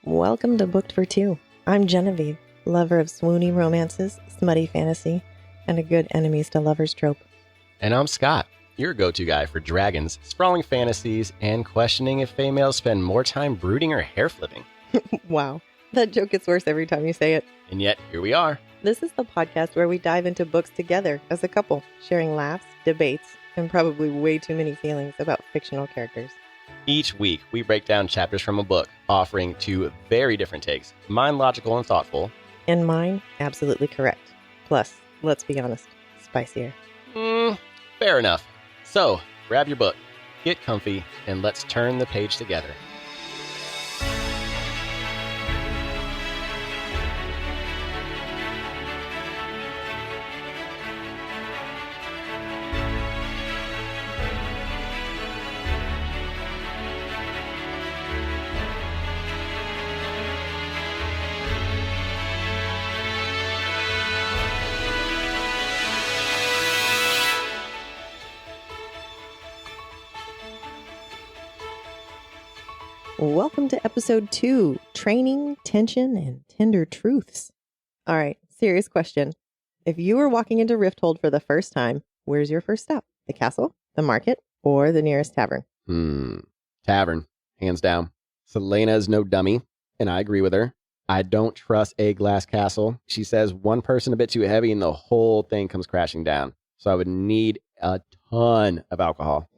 Welcome to Booked for Two. I'm Genevieve, lover of swoony romances, smutty fantasy, and a good enemies to lovers trope. And I'm Scott, your go-to guy for dragons, sprawling fantasies, and questioning if females spend more time brooding or hair flipping. Wow, that joke gets worse every time you say it. And yet, here we are. This is the podcast where we dive into books together as a couple, sharing laughs, debates, and probably way too many feelings about fictional characters. Each week, we break down chapters from a book, offering two very different takes, mine logical and thoughtful. And mine, absolutely correct. Plus, let's be honest, spicier. Fair enough. So, grab your book, get comfy, and let's turn the page together. Welcome to episode 2, Training, Tension, and Tender Truths. All right, serious question. If you were walking into Rifthold for the first time, where's your first stop? The castle, the market, or the nearest tavern? Tavern, hands down. Celaena is no dummy, and I agree with her. I don't trust a glass castle. She says one person a bit too heavy and the whole thing comes crashing down. So I would need a ton of alcohol.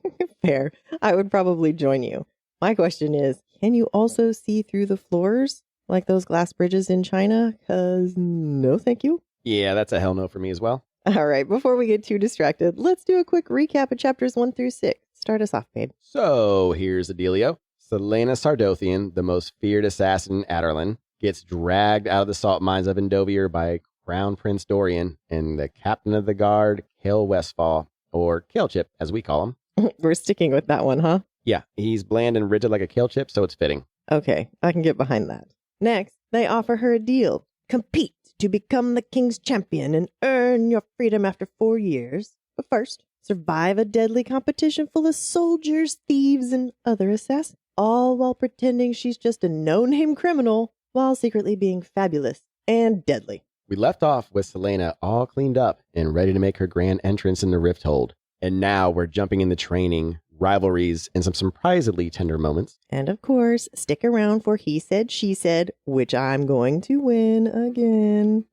Fair. I would probably join you. My question is, can you also see through the floors like those glass bridges in China? 'Cause no thank you. Yeah, that's a hell no for me as well. All right, before we get too distracted, let's do a quick recap of chapters 1 through 6. Start us off, babe. So here's the dealio. Celaena Sardothian, the most feared assassin in Adarlan, gets dragged out of the salt mines of Endovier by Crown Prince Dorian and the captain of the guard, Kale Westfall, or Kale Chip, as we call him. We're sticking with that one, huh? Yeah, he's bland and rigid like a kale chip, so it's fitting. Okay, I can get behind that. Next, they offer her a deal. Compete to become the king's champion and earn your freedom after 4 years. But first, survive a deadly competition full of soldiers, thieves, and other assassins, all while pretending she's just a no-name criminal while secretly being fabulous and deadly. We left off with Celaena all cleaned up and ready to make her grand entrance in the Rifthold. And now we're jumping into training, rivalries, and some surprisingly tender moments. And of course, stick around for He Said, She Said, which I'm going to win again.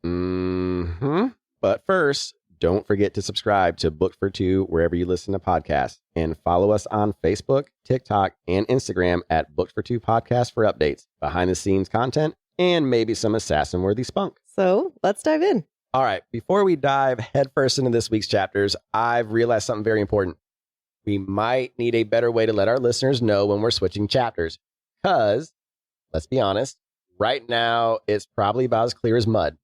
But first, don't forget to subscribe to Book for Two wherever you listen to podcasts. And follow us on Facebook, TikTok, and Instagram at Book for Two Podcast for updates, behind-the-scenes content, and maybe some assassin-worthy spunk. So, let's dive in. All right, before we dive headfirst into this week's chapters, I've realized something very important. We might need a better way to let our listeners know when we're switching chapters. Because, let's be honest, right now it's probably about as clear as mud.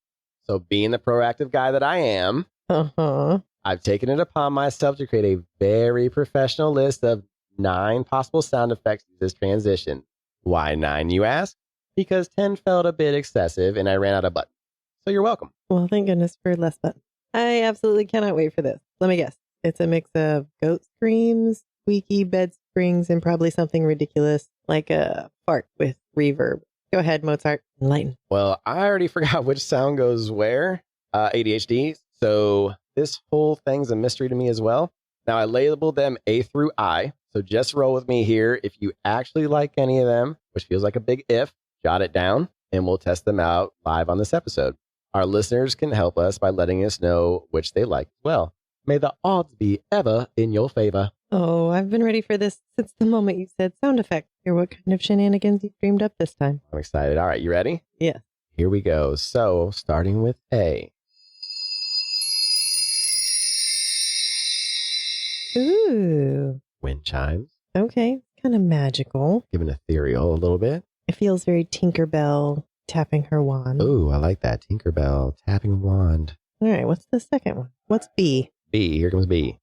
So being the proactive guy that I am, I've taken it upon myself to create a very professional list of 9 possible sound effects to this transition. Why 9, you ask? Because 10 felt a bit excessive and I ran out of buttons. So you're welcome. Well, thank goodness for less buttons. I absolutely cannot wait for this. Let me guess. It's a mix of goat screams, squeaky bed springs, and probably something ridiculous like a fart with reverb. Go ahead, Mozart. Enlighten. Well, I already forgot which sound goes where. ADHD. So this whole thing's a mystery to me as well. Now, I labeled them A through I. So just roll with me here. If you actually like any of them, which feels like a big if, jot it down and we'll test them out live on this episode. Our listeners can help us by letting us know which they like as well. May the odds be ever in your favor. Oh, I've been ready for this since the moment you said sound effect. Hear what kind of shenanigans you've dreamed up this time. I'm excited. All right, you ready? Yeah. Here we go. So, starting with A. Ooh. Wind chimes. Okay. Kind of magical. Giving ethereal a little bit. It feels very Tinkerbell tapping her wand. Ooh, I like that. Tinkerbell tapping wand. All right, what's the second one? What's B? B, here comes B.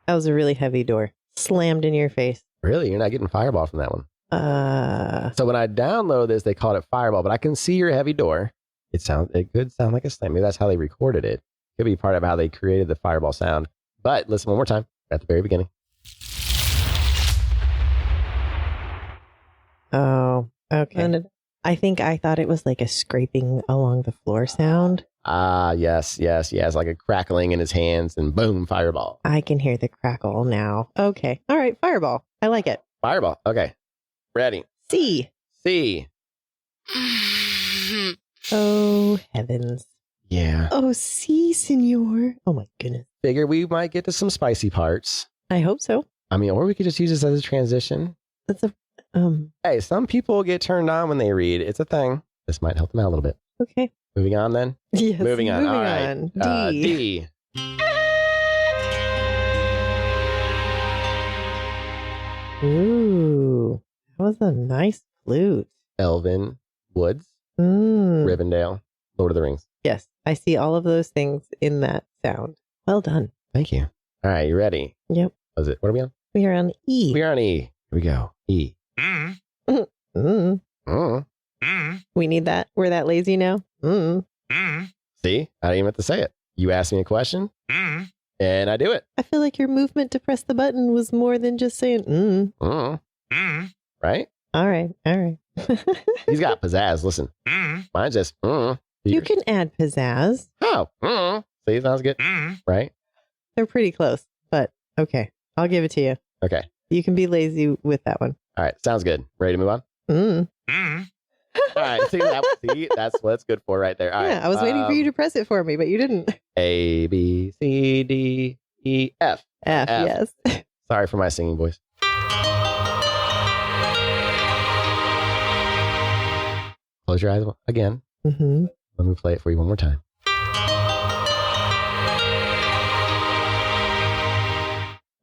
That was a really heavy door. Slammed in your face. Really? You're not getting Fireball from that one? So when I download this, they called it Fireball, but I can see your heavy door. It could sound like a slam. Maybe that's how they recorded it. Could be part of how they created the Fireball sound. But listen one more time at the very beginning. Oh, okay. And I think I thought it was like a scraping along the floor sound. Yes. Like a crackling in his hands and boom, fireball. I can hear the crackle now. Okay. All right. Fireball. I like it. Fireball. Okay. Ready. C. C. Oh, heavens. Yeah. Oh, C, senor. Oh, my goodness. Figure we might get to some spicy parts. I hope so. I mean, or we could just use this as a transition. That's a, Hey, some people get turned on when they read. It's a thing. This might help them out a little bit. okay. Moving on then? Yes. Moving on. All right. on. D. D. Ooh. That was a nice flute. Elvin Woods. Mm. Rivendell. Lord of the Rings. Yes. I see all of those things in that sound. Well done. Thank you. All right. You ready? Yep. What is it? What are we on? We are on E. We are on E. Here we go. E. Mm. We need that. We're that lazy now. See? I didn't even have to say it. You asked me a question, and I do it. I feel like your movement to press the button was more than just saying Right? All right. All right. He's got pizzazz. Listen. Mine's just You can add pizzazz. Oh. See, sounds good. Right? They're pretty close, but okay. I'll give it to you. Okay. You can be lazy with that one. All right. Sounds good. Ready to move on? All right. See, that's what it's good for right there. All right. Yeah, I was waiting for you to press it for me, but you didn't. A, B, C, D, E, F. F. Yes. Sorry for my singing voice. Close your eyes again. Mm-hmm. Let me play it for you one more time.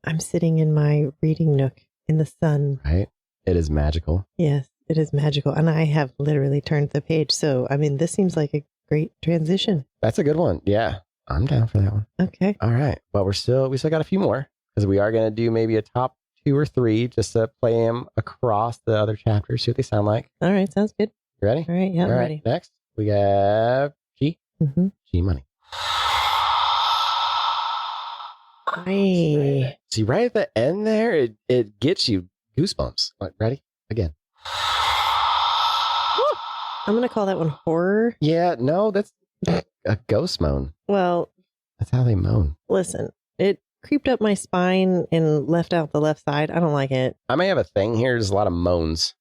I'm sitting in my reading nook in the sun. Right? It is magical. Yes, it is magical. And I have literally turned the page. So, I mean, this seems like a great transition. That's a good one. Yeah. I'm down for that one. Okay. All right. But we still got a few more because we are going to do maybe a top 2 or 3 just to play them across the other chapters, see what they sound like. All right. Sounds good. You ready? All right. Yeah, I'm ready. Next, we have G. Mm-hmm. G money. See, right at the end there, it gets you goosebumps. Like, ready? Again. I'm going to call that one horror. Yeah, no, that's a ghost moan. Well, That's how they moan. listen, it creeped up my spine and left out the left side. I don't like it. I may have a thing here. There's a lot of moans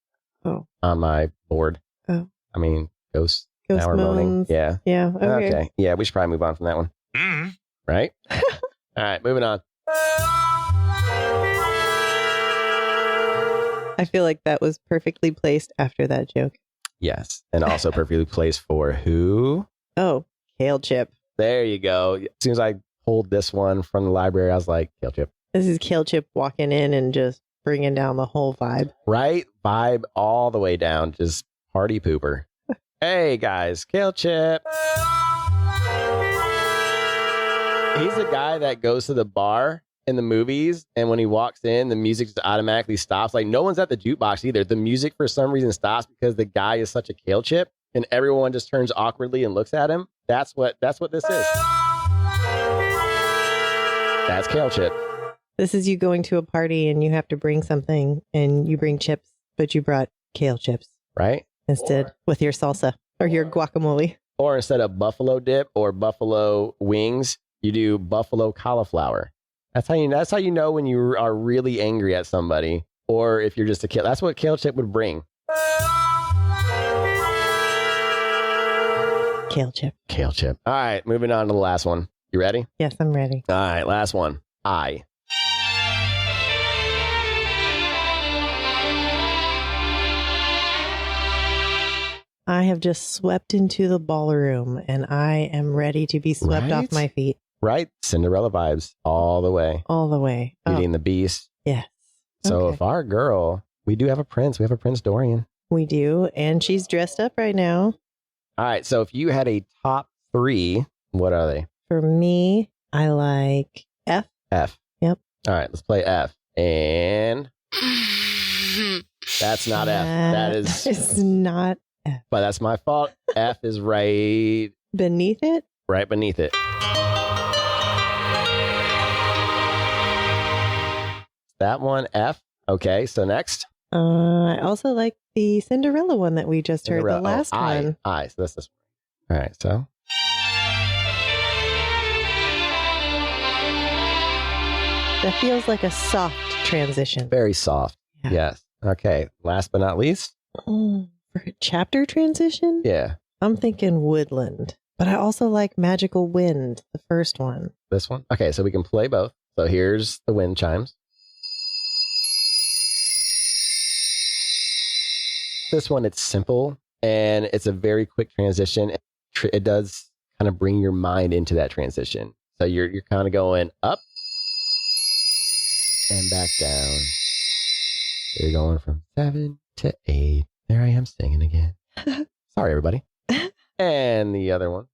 on my board. Oh. I mean, ghosts Ghost now are moaning. moans. Yeah. Yeah. Okay. Yeah, we should probably move on from that one. Right? All right, moving on. I feel like that was perfectly placed after that joke. Yes. And also perfectly placed for who? Oh, kale chip. There you go. As soon as I pulled this one from the library, I was like, kale chip. This is kale chip walking in and just bringing down the whole vibe. Right? Vibe all the way down. Just party pooper. Hey, guys. Kale chip. He's a guy that goes to the bar in the movies, and when he walks in, the music just automatically stops. Like, no one's at the jukebox either. The music, for some reason, stops because the guy is such a kale chip, and everyone just turns awkwardly and looks at him. That's what this is. That's kale chip. This is you going to a party and you have to bring something, and you bring chips, but you brought kale chips. Right? Instead, with your salsa or your guacamole. Or instead of buffalo dip or buffalo wings, you do buffalo cauliflower. That's how you know when you are really angry at somebody, or if you're just a kale. That's what kale chip would bring. Kale chip. Kale chip. All right, moving on to the last one. You ready? Yes, I'm ready. All right, last one. I. I have just swept into the ballroom and I am ready to be swept off my feet. Right? Cinderella vibes all the way. All the way. Beauty and the Beast. Yes. So Okay. if our girl, we do have a prince. We have a Prince Dorian. We do. And she's dressed up right now. All right. So if you had a top 3, what are they? For me, I like F. F. Yep. All right. Let's play F. And that's not F. That is. It's not F. But that's my fault. F is right Beneath it? beneath it. That one, F. Okay, so next. I also like the Cinderella one that we just heard, the last one. So that's this one. All right, so. That feels like a soft transition. Very soft. Yeah. Yes. Okay. Last but not least. For a chapter transition? Yeah. I'm thinking woodland. But I also like magical wind, the first one. This one? Okay, so we can play both. So here's the wind chimes. This one, it's simple, and it's a very quick transition. It does kind of bring your mind into that transition. So you're kind of going up and back down. So you're going from 7 to 8. There I am singing again. Sorry, everybody. And the other one.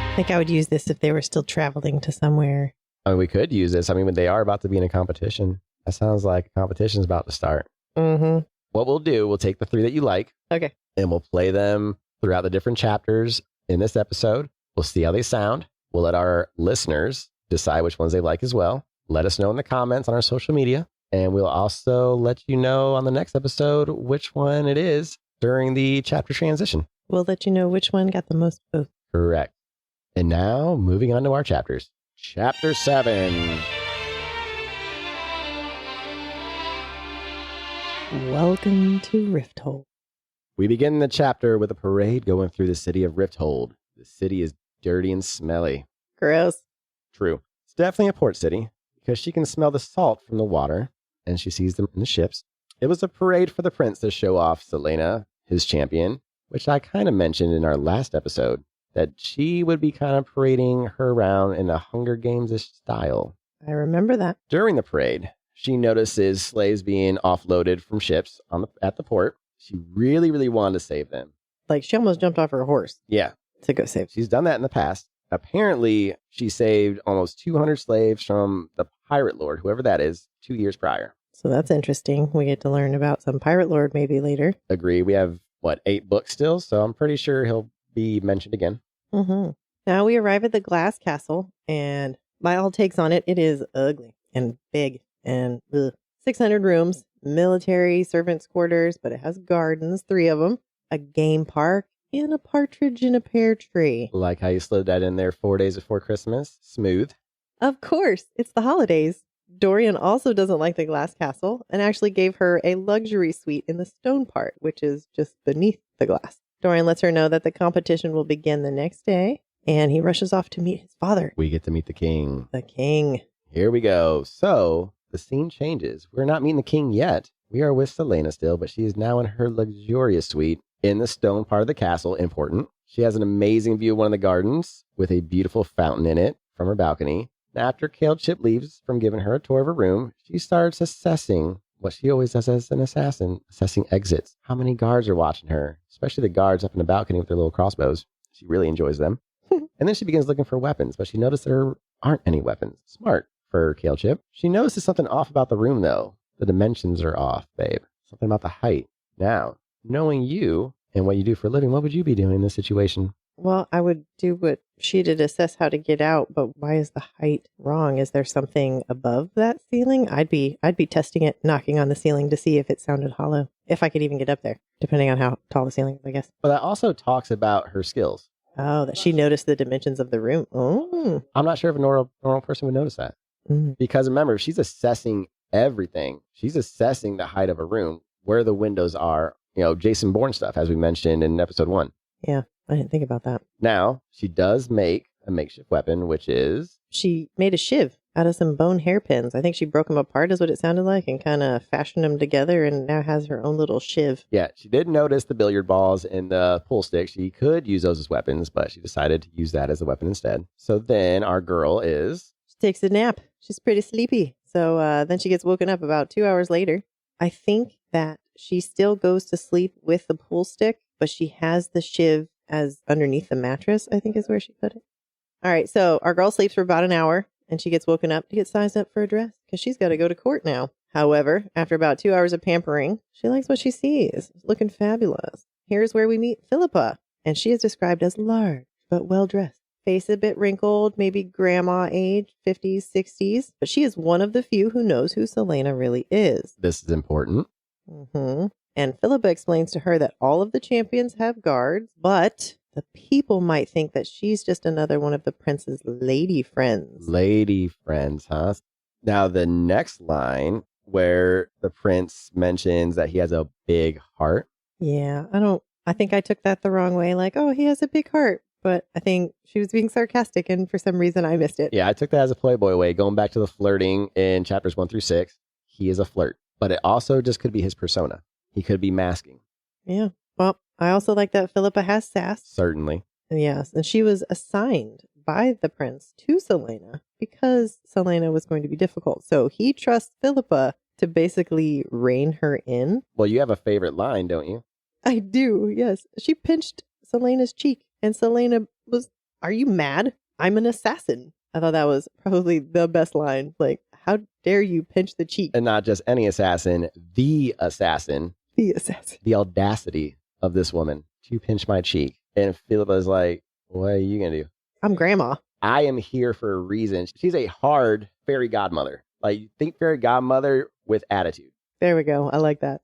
I think I would use this if they were still traveling to somewhere. I mean, we could use this. I mean, when they are about to be in a competition. That sounds like a competition's about to start. Mm-hmm. What we'll do, we'll take the 3 that you like. Okay. And we'll play them throughout the different chapters in this episode. We'll see how they sound. We'll let our listeners decide which ones they like as well. Let us know in the comments on our social media. And we'll also let you know on the next episode which one it is during the chapter transition. We'll let you know which one got the most votes. Correct. And now, moving on to our chapters. Chapter 7. Welcome to Rifthold. We begin the chapter with a parade going through the city of Rifthold. The city is dirty and smelly. Gross. True. It's definitely a port city because she can smell the salt from the water and she sees them in the ships. It was a parade for the prince to show off Celaena, his champion, which I kind of mentioned in our last episode, that she would be kind of parading her around in a Hunger Games-ish style. I remember that. During the parade, she notices slaves being offloaded from ships at the port. She really, really wanted to save them. Like, she almost jumped off her horse. Yeah. To go save. She's done that in the past. Apparently, she saved almost 200 slaves from the pirate lord, whoever that is, 2 years prior. So that's interesting. We get to learn about some pirate lord maybe later. Agree. We have, 8 books still? So I'm pretty sure he'll be mentioned again. Mm-hmm. Now we arrive at the glass castle, and by all takes on it, it is ugly and big and 600 rooms, military servants' quarters, but it has gardens, 3 of them, a game park, and a partridge in a pear tree. Like how you slid that in there 4 days before Christmas. Smooth. Of course, it's the holidays. Dorian also doesn't like the glass castle and actually gave her a luxury suite in the stone part, which is just beneath the glass. Dorian lets her know that the competition will begin the next day, and he rushes off to meet his father. We get to meet the king. The king. Here we go. So the scene changes. We're not meeting the king yet. We are with Celaena still, but she is now in her luxurious suite in the stone part of the castle. Important. She has an amazing view of one of the gardens with a beautiful fountain in it from her balcony. After Kale Chip leaves from giving her a tour of her room, she starts assessing what she always does as an assassin, assessing exits. How many guards are watching her, especially the guards up in the balcony with their little crossbows. She really enjoys them. And then she begins looking for weapons, but she noticed there aren't any weapons. Smart for Kale Chip. She notices something off about the room, though. The dimensions are off, babe. Something about the height. Now, knowing you and what you do for a living, what would you be doing in this situation? Well, I would do what she did, assess how to get out, but why is the height wrong? Is there something above that ceiling? I'd be testing it, knocking on the ceiling to see if it sounded hollow, if I could even get up there, depending on how tall the ceiling is, I guess. But that also talks about her skills. Oh, that she noticed the dimensions of the room. Oh. I'm not sure if a normal person would notice that. Because remember, she's assessing everything. She's assessing the height of a room, where the windows are, Jason Bourne stuff, as we mentioned in episode 1. Yeah. I didn't think about that. Now, she does make a makeshift weapon, which is... She made a shiv out of some bone hairpins. I think she broke them apart is what it sounded like and kind of fashioned them together and now has her own little shiv. Yeah, she did notice the billiard balls and the pool stick. She could use those as weapons, but she decided to use that as a weapon instead. So then our girl is... She takes a nap. She's pretty sleepy. So then she gets woken up about 2 hours later. I think that she still goes to sleep with the pool stick, but she has the shiv as underneath the mattress, I think is where she put it. All right, so our girl sleeps for about an hour and she gets woken up to get sized up for a dress because she's got to go to court now. However, after about 2 hours of pampering, she likes what she sees. Looking fabulous. Here's where we meet Philippa, and she is described as large but well dressed. face a bit wrinkled, maybe grandma age, 50s, 60s. But she is one of the few who knows who Celaena really is. This is important. Mm-hmm. And Philippa explains to her that all of the champions have guards, but the people might think that she's just another one of the prince's lady friends. Lady friends, huh? Now, the next line where the prince mentions that he has a big heart. Yeah, I think I took that the wrong way. Like, oh, he has a big heart. But I think she was being sarcastic, and for some reason I missed it. Yeah, I took that as a Playboy way. Going back to the flirting in chapters 1 through 6, he is a flirt. But it also just could be his persona. He could be masking. Yeah. Well, I also like that Philippa has sass. Certainly. Yes, and she was assigned by the prince to Celaena because Celaena was going to be difficult. So he trusts Philippa to basically rein her in. Well, you have a favorite line, don't you? I do, yes. She pinched Celena's cheek, and Celaena was, "Are you mad? I'm an assassin." I thought that was probably the best line. Like, how dare you pinch the cheek? And not just any assassin, the assassin. The assassin. The audacity of this woman to pinch my cheek. And Philippa's like, what are you going to do? I'm grandma. I am here for a reason. She's a hard fairy godmother. Like, think fairy godmother with attitude. There we go. I like that.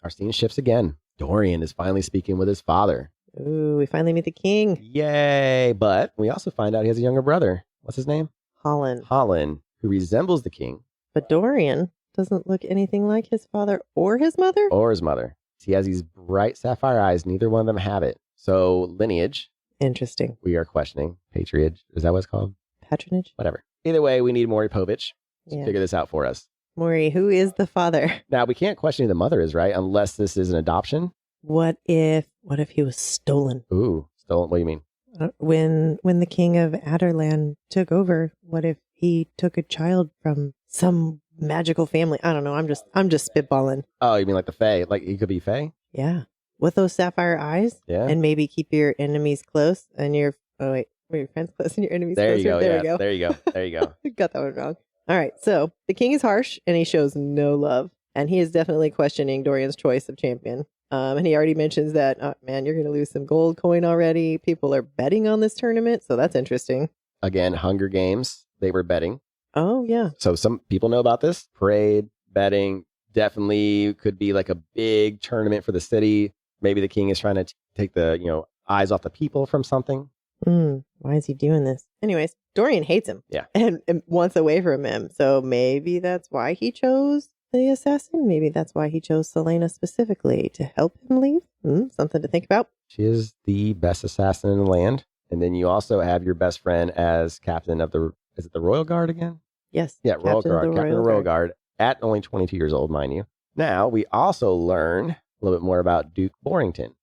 Our scene shifts again. Dorian is finally speaking with his father. Ooh, we finally meet the king. Yay! But we also find out he has a younger brother. What's his name? Holland. Holland, who resembles the king. But Dorian doesn't look anything like his father or his mother. Or his mother. He has these bright sapphire eyes. Neither one of them have it. So lineage. Interesting. We are questioning. Patriage. Is that what it's called? Patronage? Whatever. Either way, we need Maury Povich to figure this out for us. Maury, who is the father? Now, we can't question who the mother is, right? Unless this is an adoption. What if he was stolen? Ooh, stolen. What do you mean? When the king of Adderland took over, what if he took a child from some magical family? I don't know. I'm just spitballing. Oh, you mean like the Fae? Like he could be Fae? Yeah. With those sapphire eyes. Yeah. And maybe keep your enemies close and your friends close and your enemies there closer. You go. There yeah, we go. There you go. There you go. Got that one wrong. All right. So the king is harsh and he shows no love. And he is definitely questioning Dorian's choice of champion. And he already mentions that, oh, man, you're going to lose some gold coin already. People are betting on this tournament. So that's interesting. Again, Hunger Games. They were betting. Oh, yeah. So some people know about this. Parade, betting, definitely could be like a big tournament for the city. Maybe the king is trying to take the, eyes off the people from something. Why is he doing this? Anyways, Dorian hates him. Yeah. And wants away from him. So maybe that's why he chose the assassin. Maybe that's why he chose Celaena specifically to help him leave. Something to think about. She is the best assassin in the land. And then you also have your best friend as captain of is it the Royal Guard again? Yes. Yeah, Royal Guard. Captain of the Royal Guard at only 22 years old, mind you. Now, we also learn a little bit more about Duke Borrington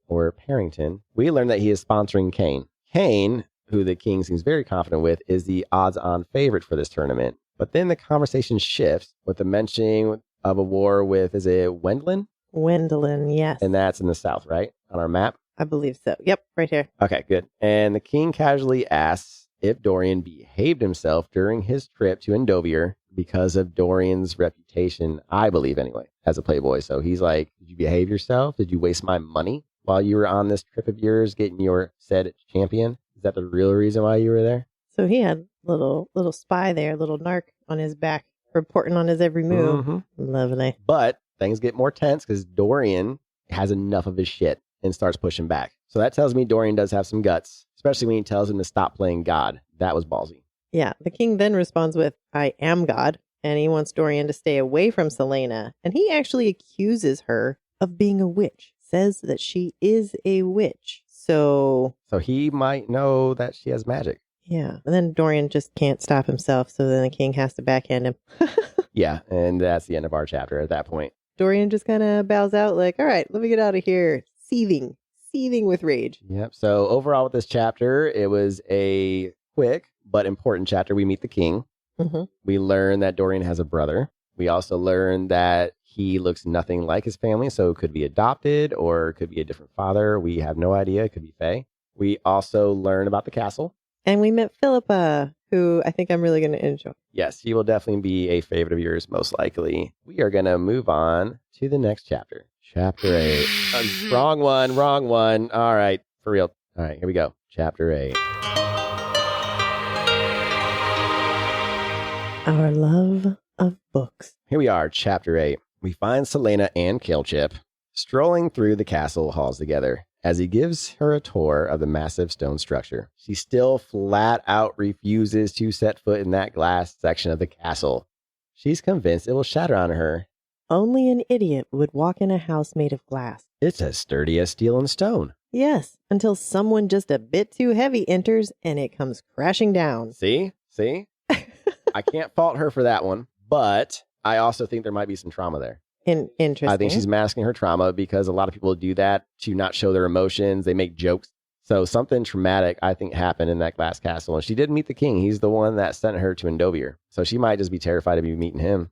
or Parrington. We learn that he is sponsoring Kane. Kane, who the king seems very confident with, is the odds-on favorite for this tournament. But then the conversation shifts with the mentioning of a war with, is it Wendlin? Wendlin, yes. And that's in the south, right? On our map? I believe so. Yep, right here. Okay, good. And the king casually asks if Dorian behaved himself during his trip to Endovier because of Dorian's reputation, I believe anyway, as a playboy. So he's like, did you behave yourself? Did you waste my money while you were on this trip of yours getting your said champion? Is that the real reason why you were there? So he had little spy there, little narc on his back, reporting on his every move. Mm-hmm. Lovely. But things get more tense because Dorian has enough of his shit and starts pushing back. So that tells me Dorian does have some guts, especially when he tells him to stop playing God. That was ballsy. Yeah. The king then responds with, I am God. And he wants Dorian to stay away from Celaena. And he actually accuses her of being a witch. Says that she is a witch. So he might know that she has magic. Yeah. And then Dorian just can't stop himself. So then the king has to backhand him. Yeah. And that's the end of our chapter at that point. Dorian just kind of bows out like, all right, let me get out of here. Seething with rage. Yep. So overall with this chapter, it was a quick but important chapter. We meet the king. Mm-hmm. We learn that Dorian has a brother. We also learn that he looks nothing like his family, so it could be adopted or it could be a different father. We have no idea. It could be Fae. We also learn about the castle. And we met Philippa, who I think I'm really going to enjoy. Yes, he will definitely be a favorite of yours, most likely. We are going to move on to the next chapter. Chapter 8. Wrong one. All right, for real. All right, here we go. Chapter 8. Our love of books. Here we are, Chapter 8. We find Celaena and Calechip strolling through the castle halls together as he gives her a tour of the massive stone structure. She still flat out refuses to set foot in that glass section of the castle. She's convinced it will shatter on her. Only an idiot would walk in a house made of glass. It's as sturdy as steel and stone. Yes, until someone just a bit too heavy enters and it comes crashing down. See? I can't fault her for that one, but I also think there might be some trauma there. Interesting. I think she's masking her trauma because a lot of people do that to not show their emotions. They make jokes. So something traumatic, I think, happened in that glass castle. And she did meet the king. He's the one that sent her to Endovir. So she might just be terrified to be meeting him.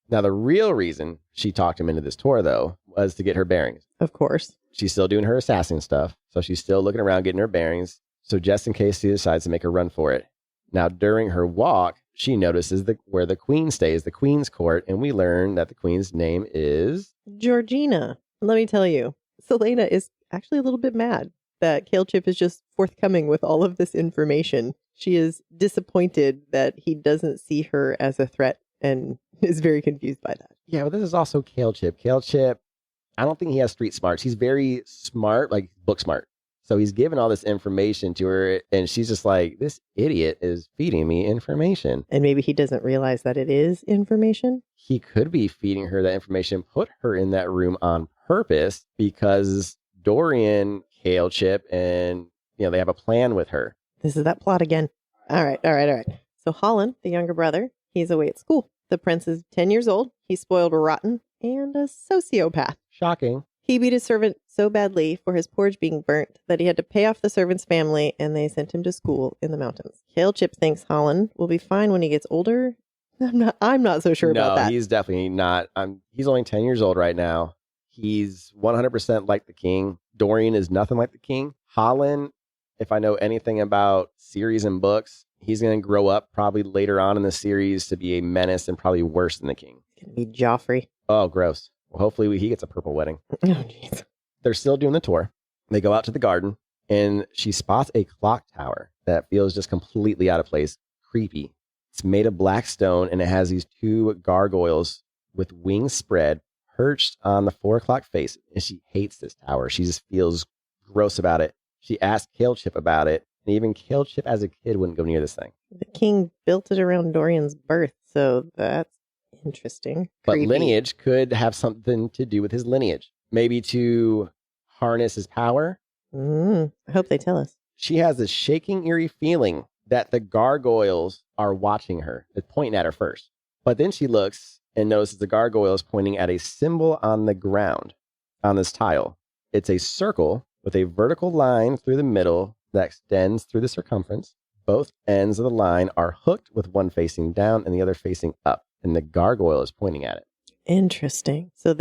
Now, the real reason she talked him into this tour, though, was to get her bearings. Of course. She's still doing her assassin stuff. So she's still looking around, getting her bearings. So just in case she decides to make a run for it. Now, during her walk, she notices where the queen stays, the queen's court. And we learn that the queen's name is Georgina. Let me tell you, Celaena is actually a little bit mad that Calechip is just forthcoming with all of this information. She is disappointed that he doesn't see her as a threat and is very confused by that. Yeah, but this is also Calechip. Calechip, I don't think he has street smarts. He's very smart, like book smart. So he's giving all this information to her, and she's just like, this idiot is feeding me information. And maybe he doesn't realize that it is information. He could be feeding her that information, put her in that room on purpose because Dorian, Calechip, and they have a plan with her. This is that plot again. All right. So Holland, the younger brother, he's away at school. The prince is 10 years old. He's spoiled rotten and a sociopath. Shocking. He beat his servant so badly for his porridge being burnt that he had to pay off the servant's family, and they sent him to school in the mountains. Calechip thinks Holland will be fine when he gets older. I'm not so sure about that. No, he's definitely not. He's only 10 years old right now. He's 100% like the king. Dorian is nothing like the king. Holland, if I know anything about series and books, he's going to grow up probably later on in the series to be a menace and probably worse than the king. It's going to be Joffrey. Oh, gross. Well, hopefully he gets a purple wedding. Oh, jeez. They're still doing the tour. They go out to the garden, and she spots a clock tower that feels just completely out of place. Creepy. It's made of black stone, and it has these two gargoyles with wings spread perched on the 4 o'clock face. And she hates this tower. She just feels gross about it. She asked Calechip about it, and even Calechip as a kid wouldn't go near this thing. The king built it around Dorian's birth, so that's interesting. But Creepy. lineage could have something to do with his lineage. Maybe to harness his power. I hope they tell us. She has this shaking, eerie feeling that the gargoyles are watching her. They're pointing at her first. But then she looks and notices the gargoyles pointing at a symbol on the ground on this tile. It's a circle with a vertical line through the middle that extends through the circumference. Both ends of the line are hooked with one facing down and the other facing up. And the gargoyle is pointing at it. Interesting. So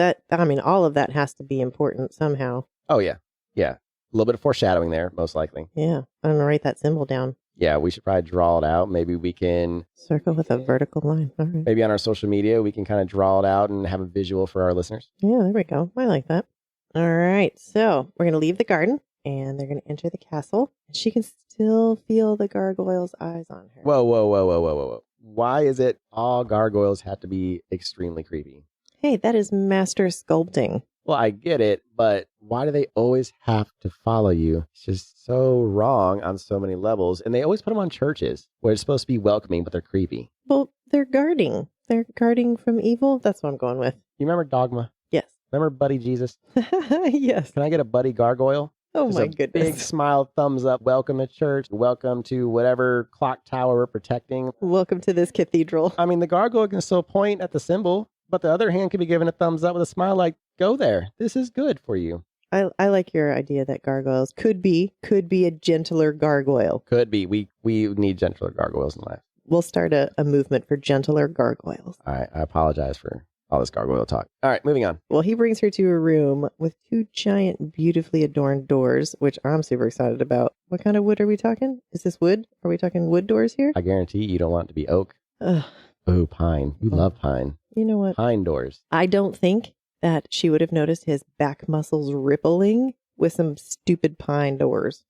all of that has to be important somehow. Oh, yeah. Yeah. A little bit of foreshadowing there, most likely. Yeah. I'm going to write that symbol down. Yeah, we should probably draw it out. Maybe we can... Circle with a vertical line. All right. Maybe on our social media, we can kind of draw it out and have a visual for our listeners. Yeah, there we go. I like that. All right. So we're going to leave the garden, and they're going to enter the castle. And she can still feel the gargoyle's eyes on her. Whoa. Why is it all gargoyles have to be extremely creepy? Hey, that is master sculpting. Well, I get it, but why do they always have to follow you? It's just so wrong on so many levels. And they always put them on churches where it's supposed to be welcoming, but they're creepy. Well, they're guarding. They're guarding from evil. That's what I'm going with. You remember Dogma? Yes. Remember Buddy Jesus? Yes. Can I get a Buddy Gargoyle? Oh, Just my a goodness. big smile, thumbs up. Welcome to church. Welcome to whatever clock tower we're protecting. Welcome to this cathedral. I mean, the gargoyle can still point at the symbol, but the other hand can be given a thumbs up with a smile like, go there. This is good for you. I like your idea that gargoyles could be a gentler gargoyle. Could be. We need gentler gargoyles in life. We'll start a movement for gentler gargoyles. All right. I apologize for all this gargoyle talk. All right, moving on. Well, he brings her to a room with 2 giant, beautifully adorned doors, which I'm super excited about. What kind of wood are we talking? Is this wood? Are we talking wood doors here? I guarantee you don't want it to be oak. Ugh. Ooh, pine. You love pine. You know what? Pine doors. I don't think that she would have noticed his back muscles rippling with some stupid pine doors.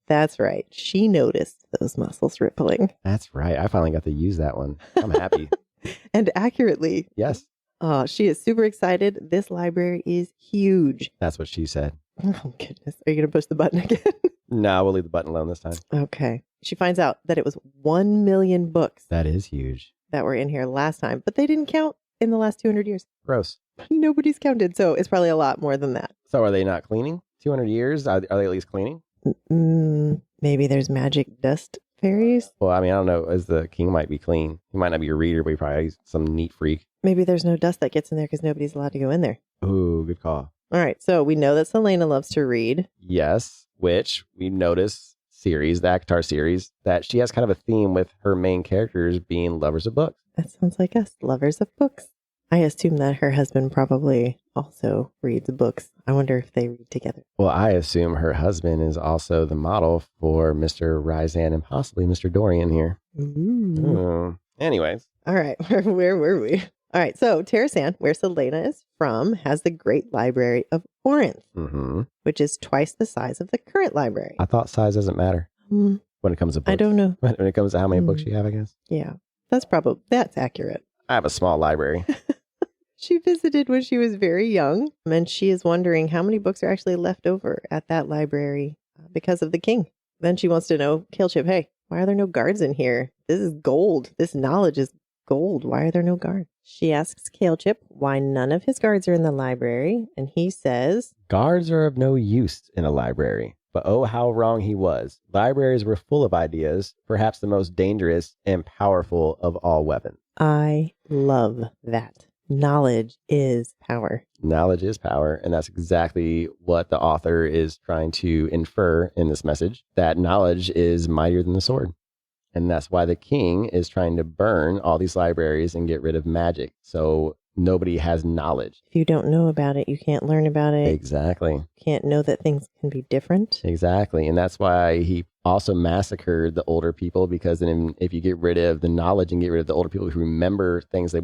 That's right. She noticed those muscles rippling. That's right. I finally got to use that one. I'm happy. And accurately. Yes. She is super excited. This library is huge. That's what she said. Oh, goodness. Are you going to push the button again? No, we'll leave the button alone this time. Okay. She finds out that it was 1 million books That is huge. that were in here last time, but they didn't count in the last 200 years. Gross. Nobody's counted, so it's probably a lot more than that. So are they not cleaning? 200 years? Are they at least cleaning? Maybe there's magic dust fairies. Well, I mean, I don't know. As the king might be clean. He might not be a reader, but he probably is some neat freak. Maybe there's no dust that gets in there because nobody's allowed to go in there. Ooh, good call. All right, so we know that Celaena loves to read. Yes, which we notice series, the ACOTAR series, that she has kind of a theme with her main characters being lovers of books. That sounds like us, lovers of books. I assume that her husband probably also reads books. I wonder if they read together. Well, I assume her husband is also the model for Mr. Ryzan and possibly Mr. Dorian here. Ooh. Anyways. All right, where were we? All right, so Terrasan, where Celaena is from, has the Great Library of Corinth, which is twice the size of the current library. I thought size doesn't matter when it comes to books. I don't know. When it comes to how many books you have, I guess. Yeah, that's accurate. I have a small library. She visited when she was very young, and she is wondering how many books are actually left over at that library because of the king. Then she wants to know, Calechip, hey, why are there no guards in here? This is gold. This knowledge is gold. Why are there no guards? She asks Calechip why none of his guards are in the library, and he says, Guards are of no use in a library. But oh, how wrong he was. Libraries were full of ideas, perhaps the most dangerous and powerful of all weapons. I love that. Knowledge is power. Knowledge is power, and that's exactly what the author is trying to infer in this message, that knowledge is mightier than the sword. And that's why the king is trying to burn all these libraries and get rid of magic, so nobody has knowledge. If you don't know about it, you can't learn about it. Exactly. You can't know that things can be different. Exactly, and that's why he also massacred the older people, because then if you get rid of the knowledge and get rid of the older people who remember things the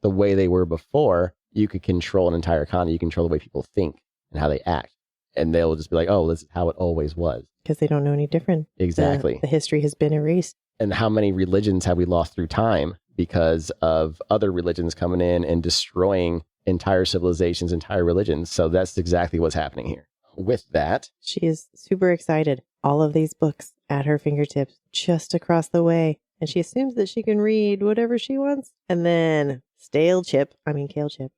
way they were before, you could control an entire economy. You control the way people think and how they act. And they'll just be like, oh, this is how it always was. Because they don't know any different. Exactly. The history has been erased. And how many religions have we lost through time because of other religions coming in and destroying entire civilizations, entire religions? So that's exactly what's happening here. With that, she is super excited. All of these books at her fingertips, just across the way. And she assumes that she can read whatever she wants. And then Calechip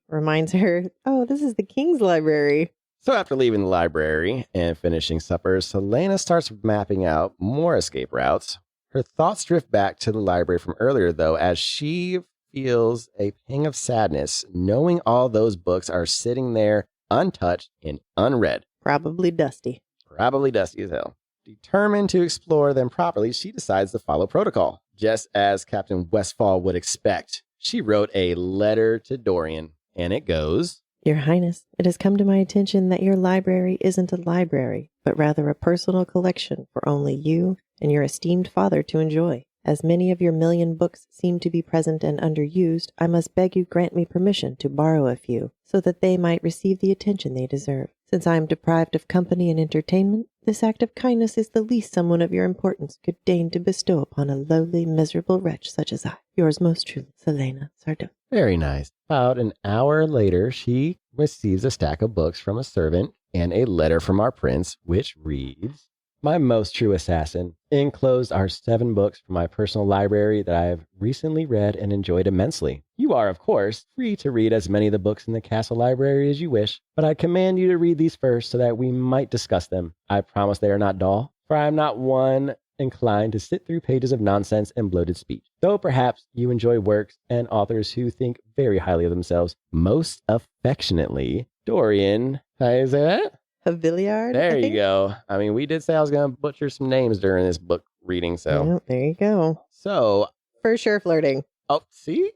reminds her, oh, this is the king's library. So after leaving the library and finishing supper, Celaena starts mapping out more escape routes. Her thoughts drift back to the library from earlier, though, as she feels a pang of sadness, knowing all those books are sitting there untouched and unread. Probably dusty as hell. Determined to explore them properly, she decides to follow protocol. Just as Captain Westfall would expect, she wrote a letter to Dorian, and it goes, Your Highness, it has come to my attention that your library isn't a library, but rather a personal collection for only you and your esteemed father to enjoy. As many of your 1,000,000 books seem to be present and underused, I must beg you grant me permission to borrow a few, so that they might receive the attention they deserve. Since I am deprived of company and entertainment, this act of kindness is the least someone of your importance could deign to bestow upon a lowly, miserable wretch such as I. Yours most truly, Celaena Sardone. Very nice. About an hour later, she receives a stack of books from a servant and a letter from our prince, which reads, My most true assassin, enclosed are 7 books from my personal library that I have recently read and enjoyed immensely. You are, of course, free to read as many of the books in the castle library as you wish, but I command you to read these first so that we might discuss them. I promise they are not dull, for I am not one inclined to sit through pages of nonsense and bloated speech. Though perhaps you enjoy works and authors who think very highly of themselves. Most affectionately, Dorian. How is that? Haviliard? There you go. I mean, we did say I was going to butcher some names during this book reading, so. Yep, there you go. So. For sure flirting. Oh, see?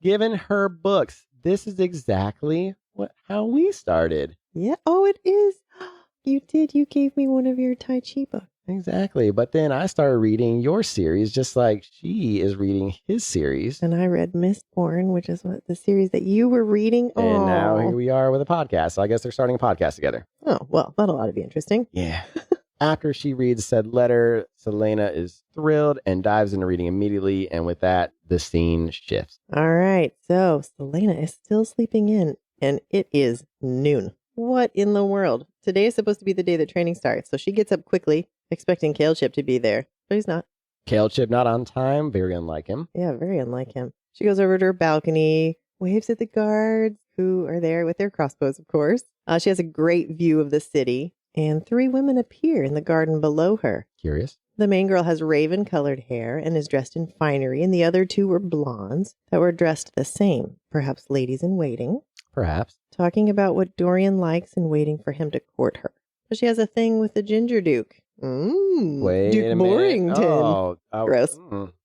Given her books, this is exactly how we started. Yeah. Oh, it is. You did. You gave me one of your Tai Chi books. Exactly. But then I started reading your series, just like she is reading his series. And I read Mistborn, which is what the series that you were reading. And now here we are with a podcast. So I guess they're starting a podcast together. Oh, well, that ought to be interesting. Yeah. After she reads said letter, Celaena is thrilled and dives into reading immediately. And with that, the scene shifts. All right, so Celaena is still sleeping in, and it is noon. What in the world? Today is supposed to be the day that training starts, so she gets up quickly, expecting Kale Chip to be there, but he's not. Kale Chip not on time, very unlike him. Yeah, very unlike him. She goes over to her balcony, waves at the guards, who are there with their crossbows, of course. She has a great view of the city, and 3 women appear in the garden below her. Curious. The main girl has raven-colored hair and is dressed in finery, and the other 2 were blondes that were dressed the same, perhaps ladies in waiting. Perhaps. Talking about what Dorian likes and waiting for him to court her. But she has a thing with the Ginger Duke. Wait Duke a minute. Borington. Gross.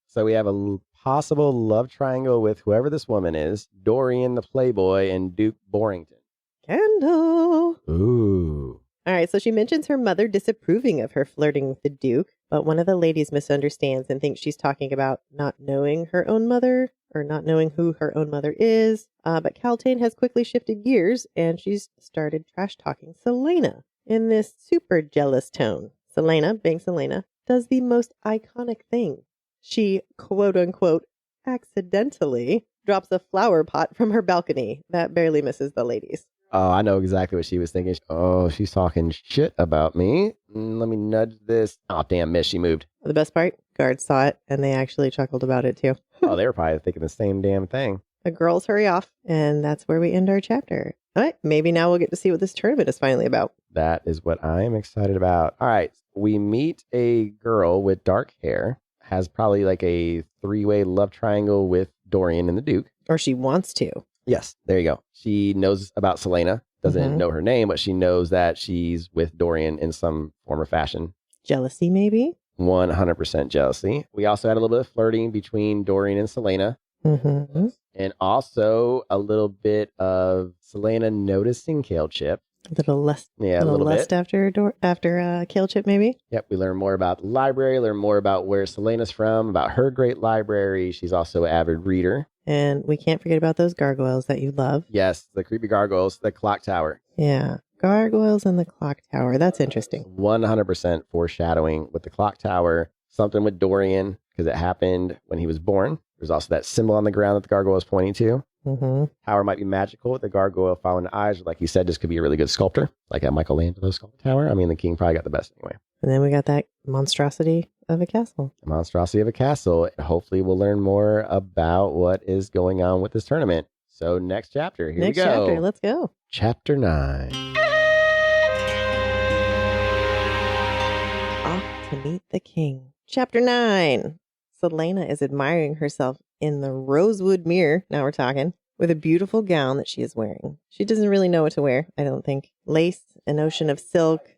So we have a possible love triangle with whoever this woman is, Dorian the Playboy and Duke Borington. Kendall. Ooh. All right, so she mentions her mother disapproving of her flirting with the Duke, but one of the ladies misunderstands and thinks she's talking about not knowing her own mother or not knowing who her own mother is. But Caltaine has quickly shifted gears and she's started trash talking Celaena in this super jealous tone. Celaena, being Celaena, does the most iconic thing. She, quote unquote, accidentally drops a flower pot from her balcony. That barely misses the ladies. Oh, I know exactly what she was thinking. Oh, she's talking shit about me. Let me nudge this. Oh, damn, miss, she moved. The best part, guards saw it and they actually chuckled about it too. Oh, they were probably thinking the same damn thing. The girls hurry off, and that's where we end our chapter. All right, maybe now we'll get to see what this tournament is finally about. That is what I am excited about. All right, we meet a girl with dark hair, has probably like a 3-way love triangle with Dorian and the Duke. Or she wants to. Yes, there you go. She knows about Celaena, doesn't know her name, but she knows that she's with Dorian in some form or fashion. Jealousy, maybe? 100% jealousy. We also had a little bit of flirting between Dorian and Celaena. And also a little bit of Celaena noticing Kale Chip. A little less. Yeah, a little lust bit. after Kale Chip, maybe? Yep, we learn more about the library, learn more about where Celaena's from, about her great library. She's also an avid reader. And we can't forget about those gargoyles that you love. Yes, the creepy gargoyles, the clock tower. Yeah, gargoyles and the clock tower. That's interesting. 100% foreshadowing with the clock tower. Something with Dorian, because it happened when he was born. There's also that symbol on the ground that the gargoyle is pointing to. Tower might be magical with the gargoyle following the eyes. Like you said, this could be a really good sculptor, like a Michelangelo sculptor tower. I mean, the king probably got the best anyway. And then we got that monstrosity of a castle. The monstrosity of a castle. Hopefully we'll learn more about what is going on with this tournament. So next chapter, here we go. Next chapter, let's go. Chapter 9. Off to meet the king. Chapter 9. Celaena is admiring herself in the rosewood mirror, now we're talking, with a beautiful gown that she is wearing. She doesn't really know what to wear, I don't think. Lace, an ocean of silk,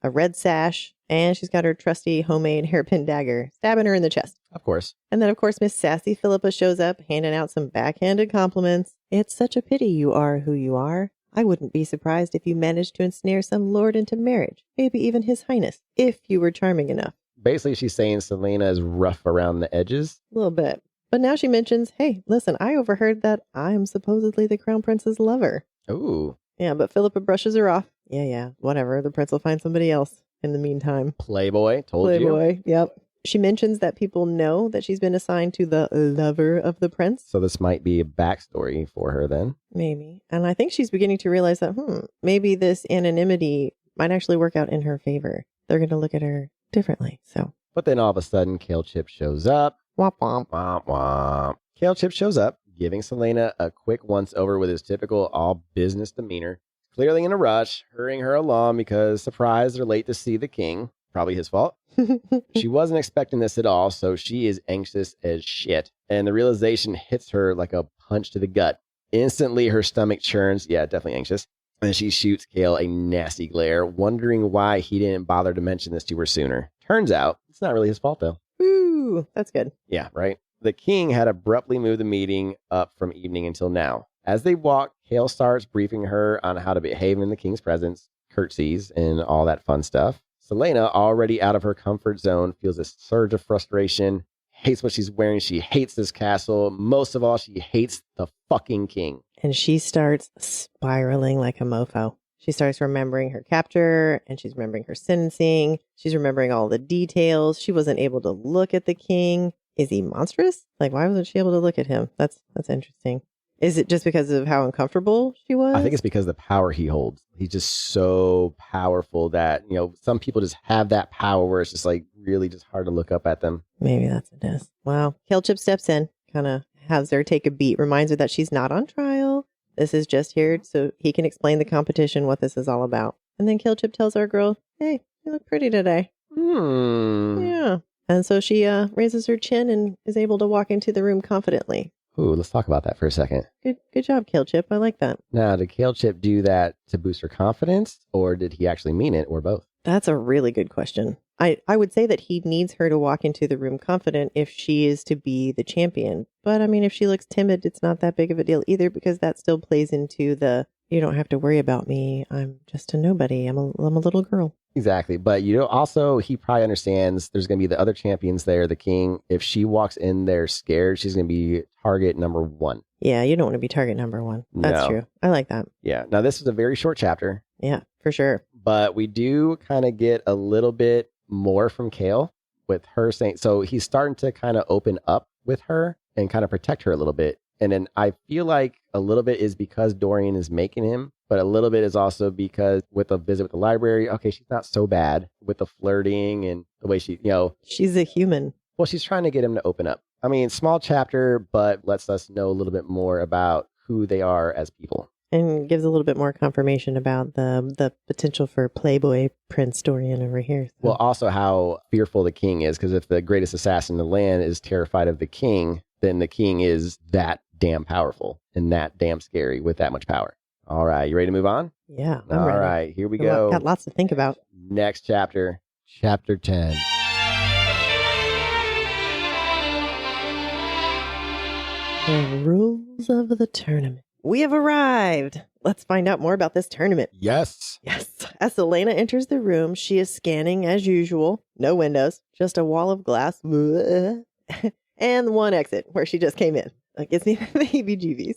a red sash, and she's got her trusty homemade hairpin dagger stabbing her in the chest. Of course. And then, of course, Miss Sassy Philippa shows up, handing out some backhanded compliments. It's such a pity you are who you are. I wouldn't be surprised if you managed to ensnare some lord into marriage, maybe even his highness, if you were charming enough. Basically, she's saying Celaena is rough around the edges. A little bit. But now she mentions, hey, listen, I overheard that I'm supposedly the crown prince's lover. Ooh. Yeah, but Philippa brushes her off. Yeah, whatever. The prince will find somebody else in the meantime. Playboy, told you. Playboy, yep. She mentions that people know that she's been assigned to the lover of the prince. So this might be a backstory for her then. Maybe. And I think she's beginning to realize that, maybe this anonymity might actually work out in her favor. They're going to look at her differently, so. But then all of a sudden, Kale Chip shows up. Womp womp. Womp womp. Kale Chip shows up, giving Celaena a quick once-over with his typical all-business demeanor. Clearly in a rush, hurrying her along because, surprise, they're late to see the king. Probably his fault. She wasn't expecting this at all, so she is anxious as shit. And the realization hits her like a punch to the gut. Instantly, her stomach churns. Yeah, definitely anxious. And she shoots Kale a nasty glare, wondering why he didn't bother to mention this to her sooner. Turns out, it's not really his fault, though. Ooh, that's good. Yeah, right? The king had abruptly moved the meeting up from evening until now. As they walk, Kale starts briefing her on how to behave in the king's presence, curtsies, and all that fun stuff. Celaena, already out of her comfort zone, feels a surge of frustration, hates what she's wearing, she hates this castle. Most of all, she hates the fucking king. And she starts spiraling like a mofo. She starts remembering her capture and she's remembering her sentencing. She's remembering all the details. She wasn't able to look at the king. Is he monstrous? Like, why wasn't she able to look at him? That's interesting. Is it just because of how uncomfortable she was? I think it's because of the power he holds. He's just so powerful that, some people just have that power where it's just like really just hard to look up at them. Maybe that's what it is. Well, Kelchip steps in, kind of has her take a beat, reminds her that she's not on trial. This is just here so he can explain the competition, what this is all about. And then Kelchip tells our girl, hey, you look pretty today. Yeah. And so she raises her chin and is able to walk into the room confidently. Ooh, let's talk about that for a second. Good job, Kelchip. I like that. Now, did Kelchip do that to boost her confidence, or did he actually mean it, or both? That's a really good question. I would say that he needs her to walk into the room confident if she is to be the champion. But I mean, if she looks timid, it's not that big of a deal either, because that still plays into the, you don't have to worry about me. I'm just a nobody. I'm a little girl. Exactly. But also he probably understands there's going to be the other champions there, the king. If she walks in there scared, she's going to be target number 1. Yeah, you don't want to be target number 1. That's true. I like that. Yeah. Now, this is a very short chapter. Yeah, for sure. But we do kind of get a little bit more from Kale with her saying, so he's starting to kind of open up with her and kind of protect her a little bit. And then I feel like a little bit is because Dorian is making him, but a little bit is also because with a visit with the library, okay, she's not so bad with the flirting and the way she, she's a human. Well, she's trying to get him to open up. I mean, small chapter, but lets us know a little bit more about who they are as people. And gives a little bit more confirmation about the potential for Playboy Prince Dorian over here. So. Well, also how fearful the king is, because if the greatest assassin in the land is terrified of the king, then the king is that damn powerful and that damn scary with that much power. All right, you ready to move on? Yeah, I'm ready. All right, here we go. Got lots to think about. Next chapter, chapter 10. The rules of the tournament. We have arrived. Let's find out more about this tournament. Yes. As Celaena enters the room, she is scanning as usual. No windows, just a wall of glass. And one exit where she just came in. That gives me the heebie-jeebies.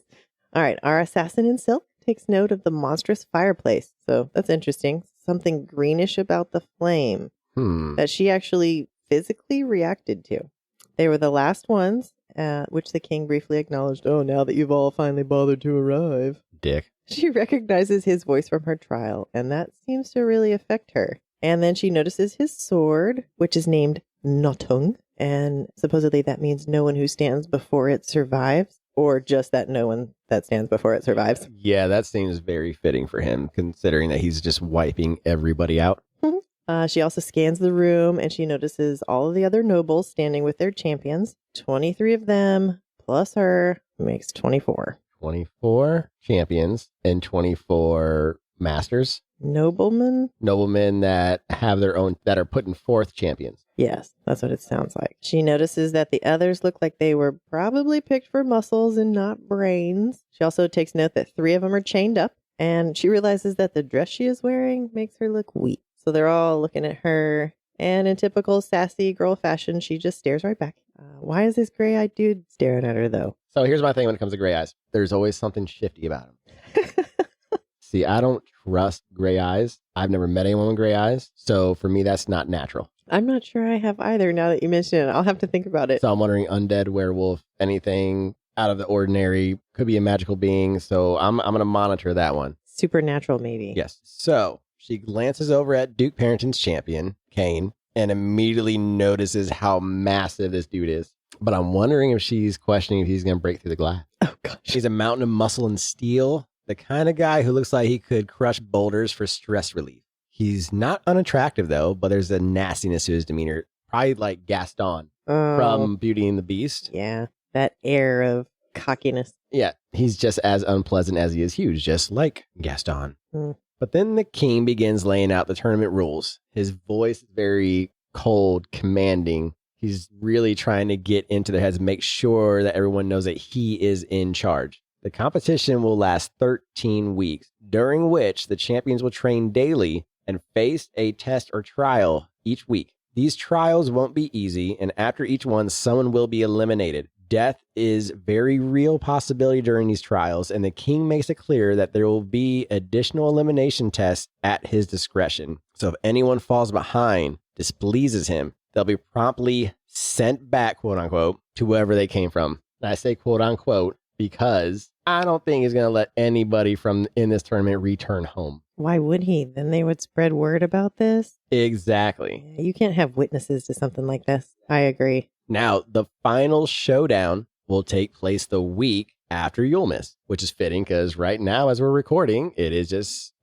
All right, our assassin in silk takes note of the monstrous fireplace. So that's interesting. Something greenish about the flame that she actually physically reacted to. They were the last ones, which the king briefly acknowledged. Oh, now that you've all finally bothered to arrive. Dick. She recognizes his voice from her trial, and that seems to really affect her. And then she notices his sword, which is named Notung. And supposedly that means no one who stands before it survives, or just that no one that stands before it survives. Yeah, that seems very fitting for him, considering that he's just wiping everybody out. She also scans the room, and she notices all of the other nobles standing with their champions. 23 of them, plus her, makes 24. 24 champions and 24 masters. Noblemen that have their own, that are putting forth champions. Yes, that's what it sounds like. She notices that the others look like they were probably picked for muscles and not brains. She also takes note that 3 of them are chained up, and she realizes that the dress she is wearing makes her look weak. So they're all looking at her, and in typical sassy girl fashion, she just stares right back. Why is this gray-eyed dude staring at her, though? So here's my thing when it comes to gray eyes. There's always something shifty about him. See, I don't trust gray eyes. I've never met anyone with gray eyes. So for me, that's not natural. I'm not sure I have either now that you mention it. I'll have to think about it. So I'm wondering, undead, werewolf, anything out of the ordinary, could be a magical being. So I'm going to monitor that one. Supernatural, maybe. Yes. So she glances over at Duke Parrington's champion, Kane, and immediately notices how massive this dude is. But I'm wondering if she's questioning if he's going to break through the glass. Oh, gosh. He's a mountain of muscle and steel. The kind of guy who looks like he could crush boulders for stress relief. He's not unattractive, though, but there's a nastiness to his demeanor. Probably like Gaston from Beauty and the Beast. Yeah, that air of cockiness. Yeah, he's just as unpleasant as he is huge, just like Gaston. But then the king begins laying out the tournament rules. His voice is very cold, commanding. He's really trying to get into their heads, make sure that everyone knows that he is in charge. The competition will last 13 weeks, during which the champions will train daily and face a test or trial each week. These trials won't be easy, and after each one, someone will be eliminated. Death is very real possibility during these trials, and the king makes it clear that there will be additional elimination tests at his discretion. So if anyone falls behind, displeases him, they'll be promptly sent back, quote unquote, to wherever they came from. And I say quote unquote because I don't think he's going to let anybody from in this tournament return home. Why would he? Then they would spread word about this. Exactly. You can't have witnesses to something like this. I agree. Now, the final showdown will take place the week after Yulemas, which is fitting because right now, as we're recording, it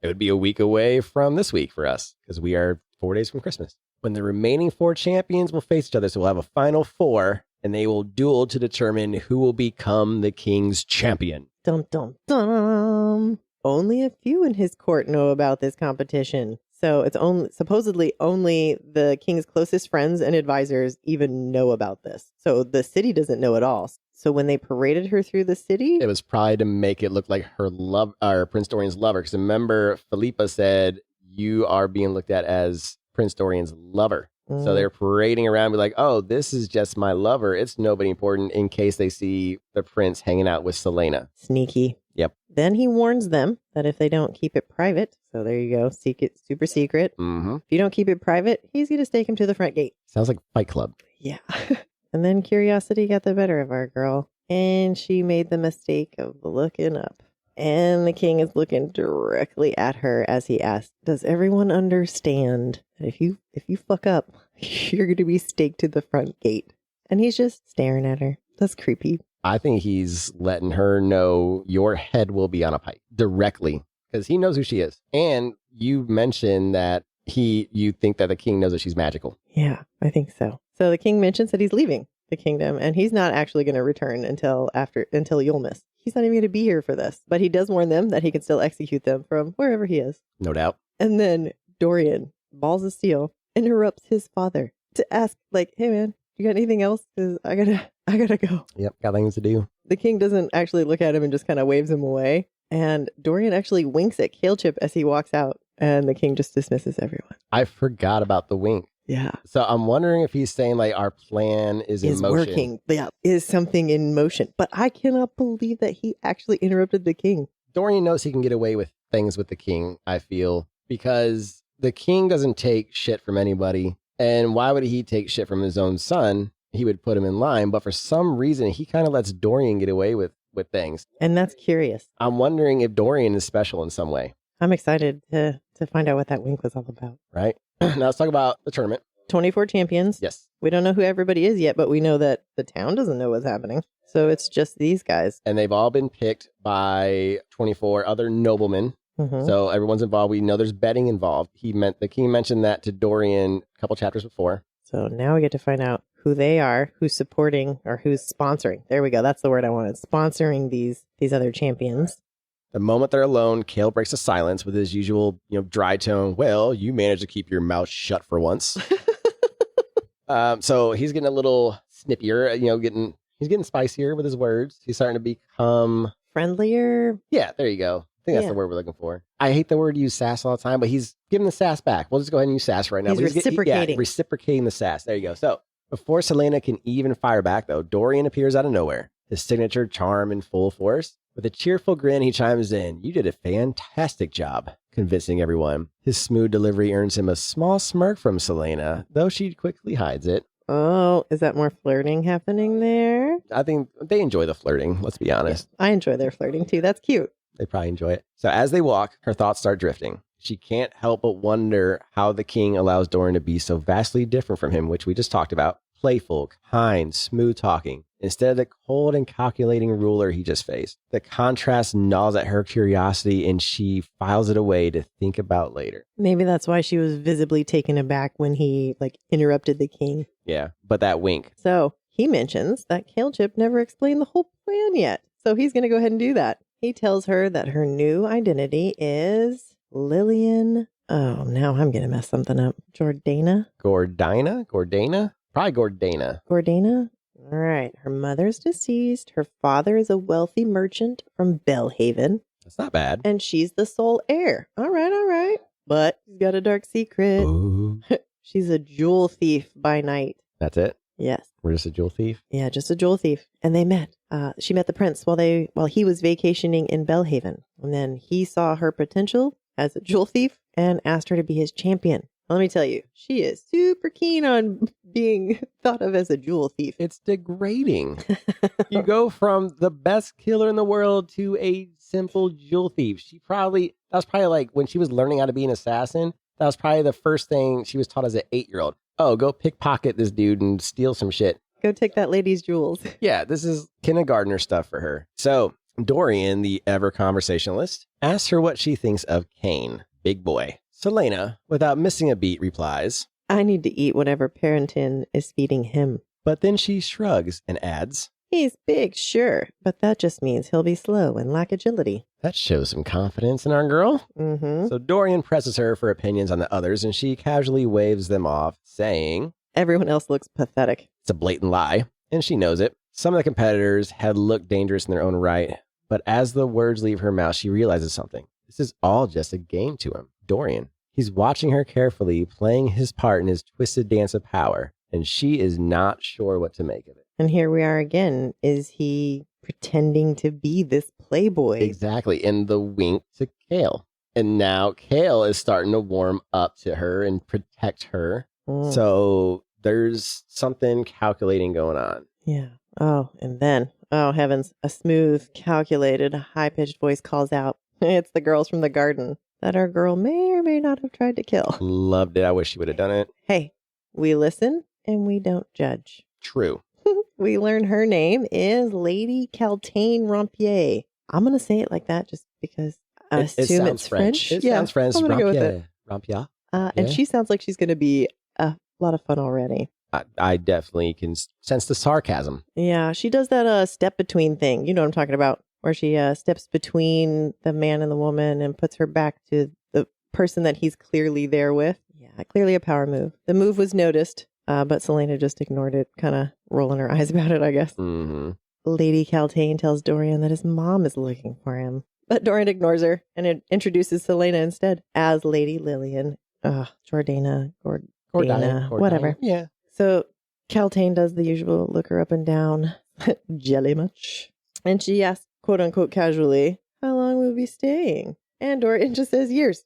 would be a week away from this week for us because we are 4 days from Christmas. When the remaining 4 champions will face each other, so we'll have a final 4, and they will duel to determine who will become the king's champion. Dum, dum, dum. Only a few in his court know about this competition. So it's supposedly only the king's closest friends and advisors even know about this. So the city doesn't know at all. So when they paraded her through the city, it was probably to make it look like her Prince Dorian's lover. Because remember, Philippa said, you are being looked at as Prince Dorian's lover. So they're parading around, be like, oh, this is just my lover. It's nobody important in case they see the prince hanging out with Celaena. Sneaky. Yep. Then he warns them that if they don't keep it private, so there you go, super secret. Mm-hmm. If you don't keep it private, he's going to stake him to the front gate. Sounds like Fight Club. Yeah. And then curiosity got the better of our girl, and she made the mistake of looking up. And the king is looking directly at her as he asks, does everyone understand that if you fuck up, you're going to be staked to the front gate? And he's just staring at her. That's creepy. I think he's letting her know your head will be on a pike directly because he knows who she is. And you mentioned that you think that the king knows that she's magical. Yeah, I think so. So the king mentions that he's leaving the kingdom and he's not actually going to return until Yulemas. He's not even going to be here for this, but he does warn them that he can still execute them from wherever he is. No doubt. And then Dorian, balls of steel, interrupts his father to ask, like, hey man, you got anything else? Because I gotta go. Yep, got things to do. The king doesn't actually look at him and just kind of waves him away. And Dorian actually winks at Calechip as he walks out, and the king just dismisses everyone. I forgot about the wink. Yeah. So I'm wondering if he's saying like our plan is in motion. Working. Yeah, is something in motion. But I cannot believe that he actually interrupted the king. Dorian knows he can get away with things with the king, I feel, because the king doesn't take shit from anybody. And why would he take shit from his own son? He would put him in line. But for some reason, he kind of lets Dorian get away with things. And that's curious. I'm wondering if Dorian is special in some way. I'm excited to find out what that wink was all about. Right. Now let's talk about the tournament. 24 champions. Yes. We don't know who everybody is yet, but we know that the town doesn't know what's happening. So it's just these guys. And they've all been picked by 24 other noblemen. Mm-hmm. So everyone's involved. We know there's betting involved. The king mentioned that to Dorian a couple chapters before. So now we get to find out who they are, who's supporting, or who's sponsoring. There we go. That's the word I wanted. Sponsoring these other champions. The moment they're alone, Cale breaks the silence with his usual, dry tone. Well, you managed to keep your mouth shut for once. So he's getting a little snippier, he's getting spicier with his words. He's starting to become friendlier. Yeah, there you go. I think that's the word we're looking for. I hate the word use sass all the time, but he's giving the sass back. We'll just go ahead and use sass right now. He's reciprocating. Reciprocating the sass. There you go. So before Celaena can even fire back, though, Dorian appears out of nowhere, his signature charm in full force. With a cheerful grin, he chimes in, "You did a fantastic job convincing everyone." His smooth delivery earns him a small smirk from Celaena, though she quickly hides it. Oh, is that more flirting happening there? I think they enjoy the flirting, let's be honest. Yeah, I enjoy their flirting too. That's cute. They probably enjoy it. So as they walk, her thoughts start drifting. She can't help but wonder how the king allows Dorian to be so vastly different from him, which we just talked about. Playful, kind, smooth talking, instead of the cold and calculating ruler he just faced. The contrast gnaws at her curiosity and she files it away to think about later. Maybe that's why she was visibly taken aback when he interrupted the king. Yeah, but that wink. So he mentions that Calechip never explained the whole plan yet. So he's going to go ahead and do that. He tells her that her new identity is Lillian. Oh, now I'm going to mess something up. Jordana? Gordana? Probably Gordana. Gordana? All right. Her mother's deceased. Her father is a wealthy merchant from Bellhaven. That's not bad. And she's the sole heir. All right. But she's got a dark secret. She's a jewel thief by night. That's it? Yes. We're just a jewel thief. Yeah, just a jewel thief. And they met. She met the prince while he was vacationing in Belhaven. And then he saw her potential as a jewel thief and asked her to be his champion. Let me tell you, she is super keen on being thought of as a jewel thief. It's degrading. You go from the best killer in the world to a simple jewel thief. That was probably like when she was learning how to be an assassin, that was probably the first thing she was taught as an 8-year-old. Oh, go pickpocket this dude and steal some shit. Go take that lady's jewels. Yeah, this is kindergartner stuff for her. So Dorian, the ever conversationalist, asks her what she thinks of Cain, big boy. Celaena, without missing a beat, replies, I need to eat whatever Parentin is feeding him. but then she shrugs and adds, He's big, sure, but that just means he'll be slow and lack agility. that shows some confidence in our girl. Mm-hmm. So Dorian presses her for opinions on the others, and she casually waves them off, saying, Everyone else looks pathetic. it's a blatant lie, and she knows it. Some of the competitors had looked dangerous in their own right, but as the words leave her mouth, she realizes something. This is all just a game to him, Dorian. He's watching her carefully, playing his part in his twisted dance of power, and she is not sure what to make of it. And here we are again. Is he pretending to be this playboy? Exactly, and the wink to Kale. And now Kale is starting to warm up to her and protect her. So there's something calculating going on. Yeah. Oh, and then, oh heavens, a smooth, calculated, high-pitched voice calls out, it's the girls from the garden that our girl may or may not have tried to kill. Loved it. I wish she would have done it. Hey, we listen and we don't judge. True. We learn her name is Lady Celaena Rompier. I'm going to say it like that just because I assume it's French. It sounds French. I'm going to go with it. Rompier. And she sounds like she's going to be a lot of fun already. I definitely can sense the sarcasm. Yeah, she does that step between thing. You know what I'm talking about. Where she steps between the man and the woman and puts her back to the person that he's clearly there with. Yeah, clearly a power move. The move was noticed, but Celaena just ignored it, kind of rolling her eyes about it, I guess. Mm-hmm. Lady Celaena tells Dorian that his mom is looking for him. But Dorian ignores her and introduces Celaena instead as Lady Lillian. Jordana, Gordana, whatever. Yeah. So Celaena does the usual look her up and down. Jelly much? And she asks, quote unquote, casually, how long will we be staying? And Dorian just says years.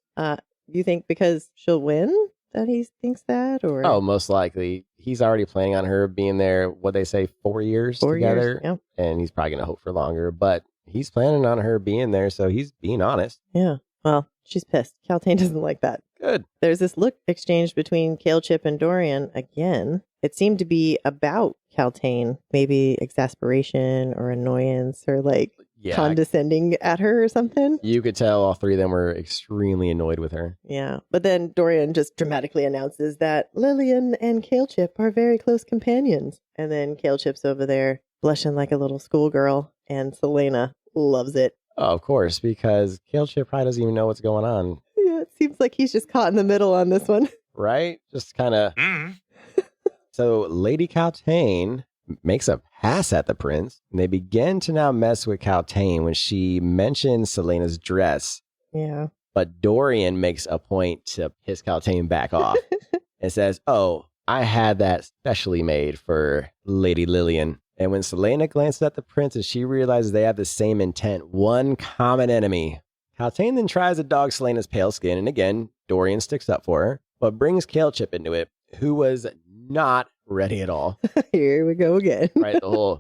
You think because she'll win that he thinks that? Or Oh, most likely. He's already planning on her being there, what they say, 4 years 4 together. years, yeah. And he's probably going to hope for longer. But he's planning on her being there, so he's being honest. Yeah. Well, she's pissed. Celaena doesn't like that. Good. There's this look exchanged between Kale Chip and Dorian again. It seemed to be about Celaena, maybe exasperation or annoyance or like condescending at her or something. You could tell all three of them were extremely annoyed with her. Yeah. But then Dorian just dramatically announces that Lillian and Kale Chip are very close companions. And then Kale Chip's over there blushing like a little schoolgirl, and Celaena loves it. Oh, of course, because Kale Chip probably doesn't even know what's going on. Yeah, it seems like he's just caught in the middle on this one. Right? Just kind of... So Lady Celaena makes a pass at the prince, and they begin to now mess with Celaena when she mentions Celaena's dress. Yeah. But Dorian makes a point to piss Celaena back off and says, oh, I had that specially made for Lady Lillian. And when Celaena glances at the prince and she realizes they have the same intent, one common enemy, Celaena then tries to dog Celaena's pale skin, and again, Dorian sticks up for her, but brings Kale Chip into it, who was not ready at all. Here we go again. Right, the whole,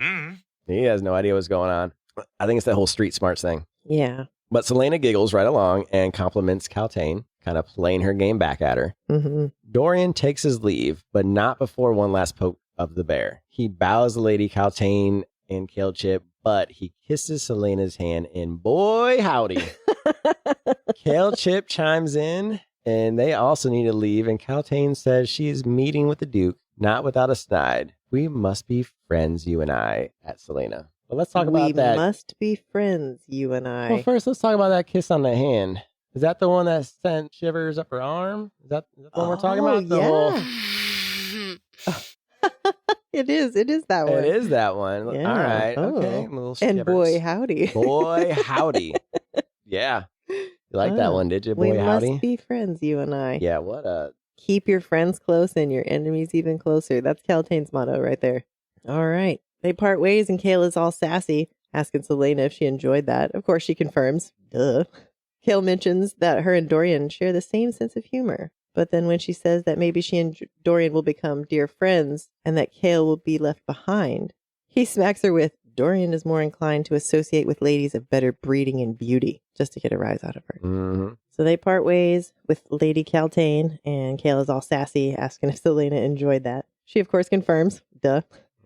he has no idea what's going on. I think it's that whole street smarts thing. Yeah. But Celaena giggles right along and compliments Celaena, kind of playing her game back at her. Mm-hmm. Dorian takes his leave, but not before one last poke of the bear. He bows to Lady Celaena and Kale Chip, but he kisses Celaena's hand, and boy, howdy. Kale Chip chimes in, and they also need to leave, and Celaena says she is meeting with the Duke, not without a snide. We must be friends, you and I, at Celaena. But let's talk about that. We must be friends, you and I. Well, first, let's talk about that kiss on the hand. Is that the one that sent shivers up her arm? Is that the one we're talking about? Yeah. It is that one. It is that one. Yeah. All right. Oh. Okay. A little and shivers. boy, howdy. Boy, howdy. Yeah. You like that one, did you? Boy, we howdy. must be friends, you and I. Yeah, what a Keep your friends close and your enemies even closer. That's Caltain's motto right there. All right. They part ways and Kale is all sassy, asking Celaena if she enjoyed that. Of course, she confirms. Duh. Kale mentions that her and Dorian share the same sense of humor. But then when she says that maybe she and Dorian will become dear friends and that Kale will be left behind, he smacks her with, Dorian is more inclined to associate with ladies of better breeding and beauty, just to get a rise out of her. Mm-hmm. So they part ways with Lady Caltain, and Kale is all sassy, asking if Celaena enjoyed that. She, of course, confirms. Duh.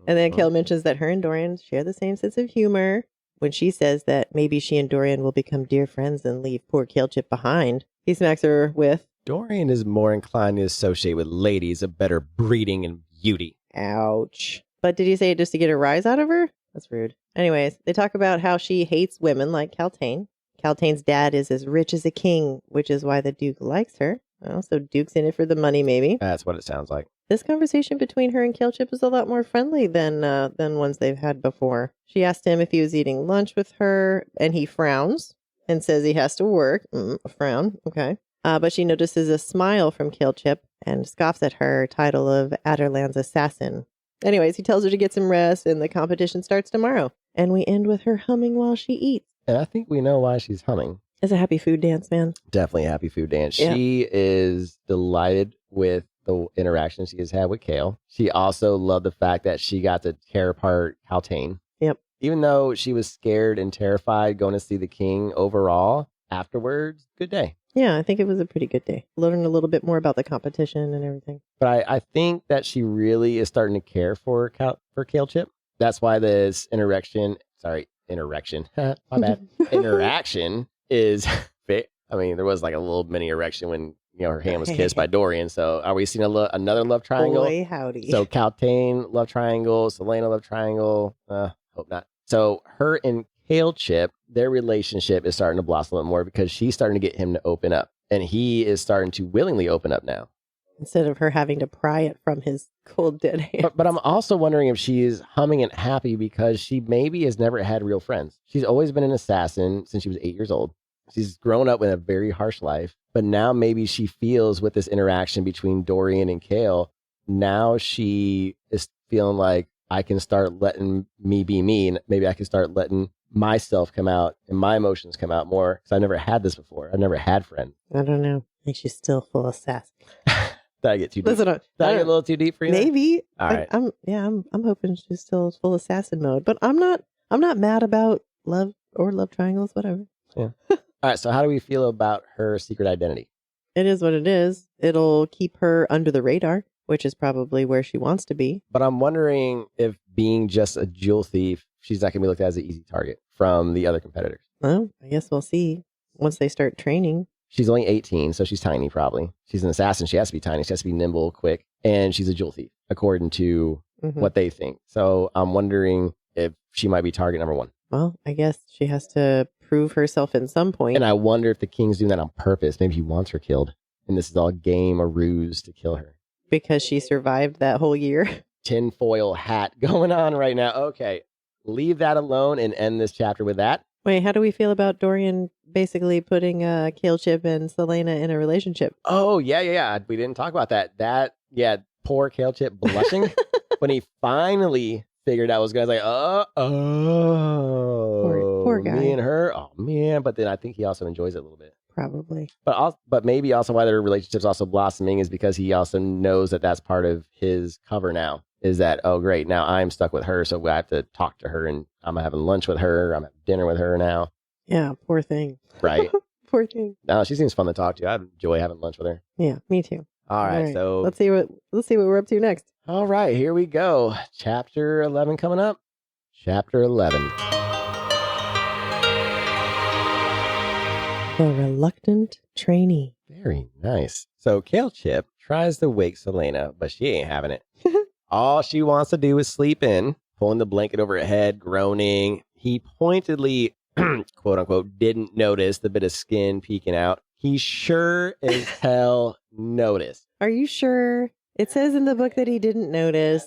And then Kale mentions that her and Dorian share the same sense of humor. When she says that maybe she and Dorian will become dear friends and leave poor Calechip behind, he smacks her with, Dorian is more inclined to associate with ladies of better breeding and beauty. ouch. But did he say it just to get a rise out of her? That's rude. Anyways, they talk about how she hates women like Caltain. Caltain's dad is as rich as a king, which is why the Duke likes her. Well, so Duke's in it for the money, maybe. That's what it sounds like. This conversation between her and Calechip is a lot more friendly than ones they've had before. She asked him if he was eating lunch with her, and he frowns and says he has to work. A frown, okay. But she notices a smile from Calechip and scoffs at her title of Adderland's assassin. Anyways, he tells her to get some rest, and the competition starts tomorrow. And we end with her humming while she eats. And I think we know why she's humming. It's a happy food dance, man. Definitely a happy food dance. Yeah. She is delighted with the interaction she has had with Kale. She also loved the fact that she got to tear apart Caltain. Yep. Even though she was scared and terrified going to see the king overall, afterwards, good day. Yeah, I think it was a pretty good day. Learning a little bit more about the competition and everything. But I think that she really is starting to care for Calechip. That's why this interaction, my bad, interaction is, I mean, there was like a little mini erection when, her hand was kissed by Dorian. So are we seeing another love triangle? Boy, howdy. So Caltain, love triangle, Celaena, love triangle. Hope not. So her and Calechip, their relationship is starting to blossom a little more because she's starting to get him to open up. And he is starting to willingly open up now. Instead of her having to pry it from his cold dead hand. But I'm also wondering if she's humming and happy because she maybe has never had real friends. She's always been an assassin since she was 8 years old. She's grown up with a very harsh life. But now maybe she feels with this interaction between Dorian and Kale, now she is feeling like I can start letting me be me. And maybe I can start letting myself come out and my emotions come out more. Because I've never had this before. I've never had friends. I don't know. I think she's still full of sass. Did I get too deep? Listen, Did I get a little too deep for you? Maybe. All right. I'm hoping she's still full assassin mode. But I'm not mad about love or love triangles, whatever. Yeah. All right. So how do we feel about her secret identity? It is what it is. It'll keep her under the radar, which is probably where she wants to be. But I'm wondering if being just a jewel thief, she's not going to be looked at as an easy target from the other competitors. Well, I guess we'll see once they start training. She's only 18, so she's tiny probably. She's an assassin. She has to be tiny. She has to be nimble, quick. And she's a jewel thief, according to what they think. So I'm wondering if she might be target number one. Well, I guess she has to prove herself at some point. And I wonder if the king's doing that on purpose. Maybe he wants her killed. And this is all a game, a ruse to kill her. Because she survived that whole year. Tinfoil hat going on right now. Okay, leave that alone and end this chapter with that. Wait, how do we feel about Dorian basically putting Calechip and Celaena in a relationship? Oh, yeah. We didn't talk about that. Poor Calechip blushing when he finally figured out what was going to say, poor guy. Me and her. Oh, man. But then I think he also enjoys it a little bit. Probably. But maybe also why their relationship's also blossoming is because he also knows that that's part of his cover now. Is that, oh, great, now I'm stuck with her, so I have to talk to her, and I'm having lunch with her, I'm having dinner with her now. Yeah, poor thing. Right? Poor thing. No, she seems fun to talk to. I enjoy having lunch with her. Yeah, me too. All right, so let's see what we're up to next. All right, here we go. Chapter 11 coming up. Chapter 11. The Reluctant Trainee. Very nice. So Calechip tries to wake Celaena, but she ain't having it. All she wants to do is sleep in, pulling the blanket over her head, groaning. He pointedly, quote unquote, didn't notice the bit of skin peeking out. He sure as hell noticed. Are you sure? It says in the book that he didn't notice.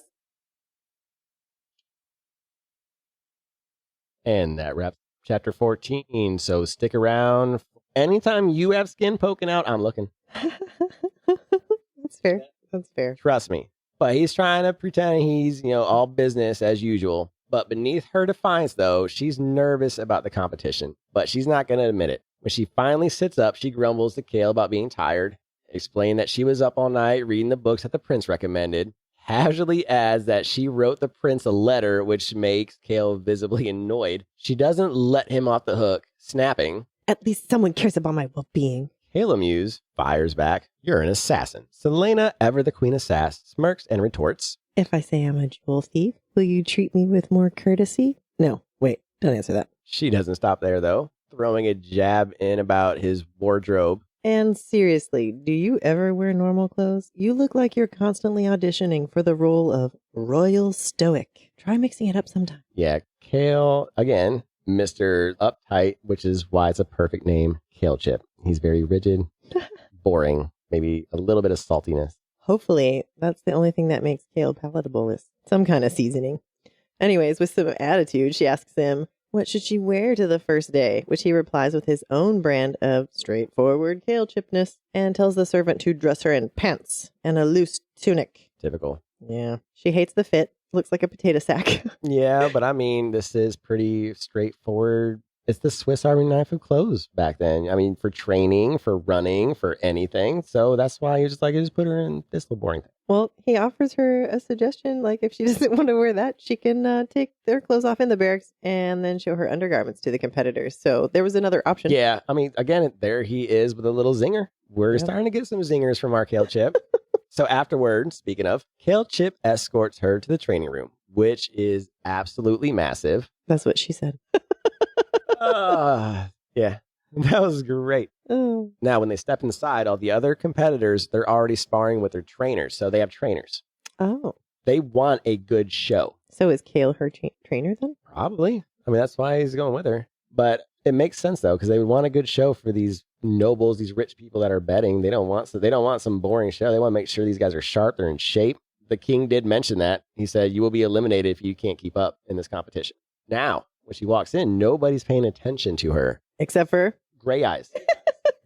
And that wraps chapter 14. So stick around. Anytime you have skin poking out, I'm looking. That's fair. That's fair. Trust me. But he's trying to pretend he's, all business as usual. But beneath her defiance, though, she's nervous about the competition. But she's not going to admit it. When she finally sits up, she grumbles to Kale about being tired, explaining that she was up all night reading the books that the prince recommended, casually adds that she wrote the prince a letter, which makes Kale visibly annoyed. She doesn't let him off the hook, snapping, "At least someone cares about my well-being." Kale, amused, fires back, "You're an assassin." Celaena, ever the queen of sass, smirks and retorts, "If I say I'm a jewel thief, will you treat me with more courtesy?" No, wait, don't answer that. She doesn't stop there, though, throwing a jab in about his wardrobe. "And seriously, do you ever wear normal clothes? You look like you're constantly auditioning for the role of Royal Stoic. Try mixing it up sometime." Yeah, Kale, again, Mr. Uptight, which is why it's a perfect name, Kale Chip. He's very rigid, boring, maybe a little bit of saltiness. Hopefully, that's the only thing that makes Kale palatable is some kind of seasoning. Anyways, with some attitude, she asks him, what should she wear to the first day? Which he replies with his own brand of straightforward Kale Chipness and tells the servant to dress her in pants and a loose tunic. Typical. Yeah. She hates the fit. Looks like a potato sack. Yeah, but I mean, this is pretty straightforward. It's the Swiss Army knife of clothes back then. I mean, for training, for running, for anything. So that's why you're just like, just put her in this little boring thing. Well, he offers her a suggestion. Like, if she doesn't want to wear that, she can take their clothes off in the barracks and then show her undergarments to the competitors. So there was another option. Yeah. I mean, again, there he is with a little zinger. We're starting to get some zingers from our Kale Chip. So afterward, speaking of, Kale Chip escorts her to the training room, which is absolutely massive. That's what she said. Yeah, that was great. Oh. Now, when they step inside, all the other competitors, they're already sparring with their trainers. So they have trainers. Oh. They want a good show. So is Kale her trainer then? Probably. I mean, that's why he's going with her. But it makes sense, though, because they would want a good show for these nobles, these rich people that are betting. They don't want some boring show. They want to make sure these guys are sharp, they're in shape. The king did mention that. He said, you will be eliminated if you can't keep up in this competition. Now, when she walks in, nobody's paying attention to her. Except for Gray eyes.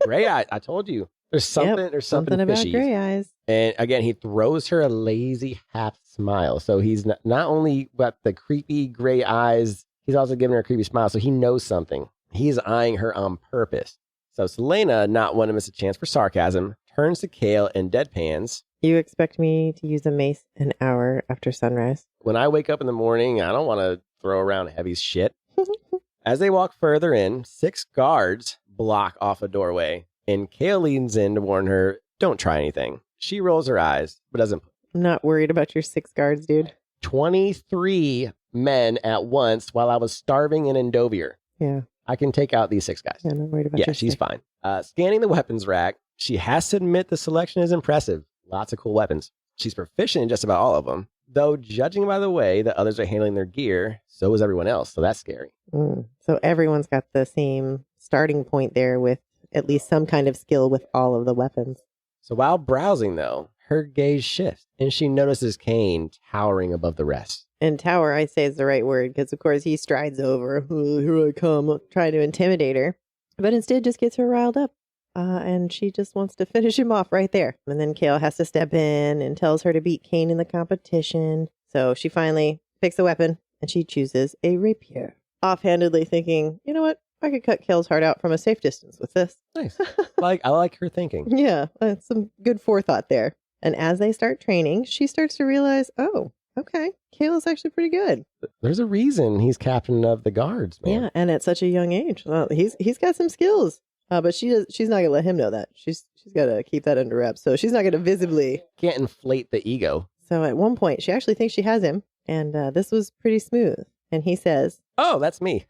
Gray eyes. I told you. There's something. Yep, there's something about fishy. gray eyes. And again, he throws her a lazy half smile. So he's not only got the creepy gray eyes, he's also giving her a creepy smile. So he knows something. He's eyeing her on purpose. So Celaena, not wanting to miss a chance for sarcasm, turns to Kale and deadpans. You expect me to use a mace an hour after sunrise? When I wake up in the morning, I don't want to throw around heavy shit. As they walk further in, 6 guards block off a doorway, and Kale leans in to warn her, don't try anything. She rolls her eyes, but doesn't. I'm not worried about your 6 guards, dude. 23 men at once while I was starving in Endovier. Yeah. I can take out these 6 guys. Yeah, not worried about your she's 6. fine. Scanning the weapons rack, she has to admit the selection is impressive. Lots of cool weapons. She's proficient in just about all of them. Though, judging by the way that others are handling their gear, so is everyone else. So that's scary. So everyone's got the same starting point there with at least some kind of skill with all of the weapons. So while browsing, though, her gaze shifts, and she notices Cain towering above the rest. And tower, I say, is the right word, because, of course, he strides over. Oh, here I come, trying to intimidate her. But instead just gets her riled up. And she just wants to finish him off right there. And then Kale has to step in and tells her to beat Cain in the competition. So she finally picks a weapon, and she chooses a rapier. Offhandedly thinking, you know what? I could cut Kale's heart out from a safe distance with this. Nice. I like her thinking. Yeah, that's some good forethought there. And as they start training, she starts to realize, oh, okay, Kale is actually pretty good. There's a reason he's captain of the guards, man. Yeah, and at such a young age. Well, he's got some skills. But she's not going to let him know that. She's got to keep that under wraps. So she's not going to visibly... Can't inflate the ego. So at one point, she actually thinks she has him. And this was pretty smooth. And he says... Oh, that's me.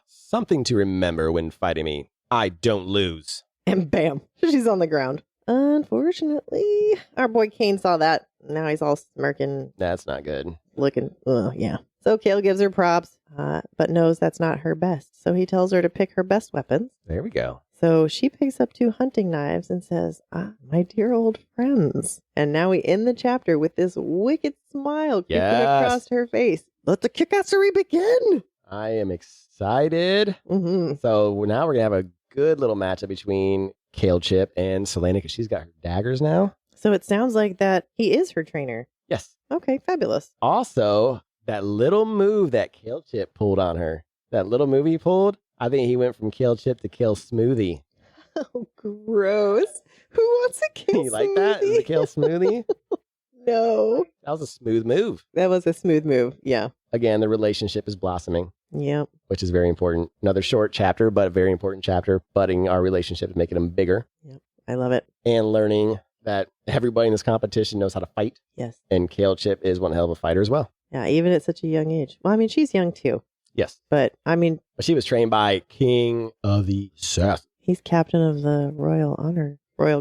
Something to remember when fighting me. I don't lose. And bam, she's on the ground. Unfortunately, our boy Cain saw that. Now he's all smirking. That's not good. Looking, yeah. So Kale gives her props, but knows that's not her best. So he tells her to pick her best weapons. There we go. So she picks up 2 hunting knives and says, my dear old friends. And now we end the chapter with this wicked smile creeping across her face. Let the kickassery begin. I am excited. Mm-hmm. So now we're going to have a good little matchup between Kale Chip and Celaena because she's got her daggers now. So it sounds like that he is her trainer. Yes. Okay, fabulous. Also, that little move that Kale Chip pulled on her, that little move he pulled, I think he went from Kale Chip to Kale Smoothie. Oh, gross. Who wants a kale You smoothie? like that? The Kale Smoothie? No. That was a smooth move. That was a smooth move. Yeah. Again, the relationship is blossoming, Yep. which is very important. Another short chapter, but a very important chapter, budding our relationship, making them bigger. Yep. I love it. And learning that everybody in this competition knows how to fight. Yes. And Kale Chip is one hell of a fighter as well. Yeah, even at such a young age. Well, I mean, she's young too. Yes. But, I mean, But she was trained by King of the South. he's captain of the Royal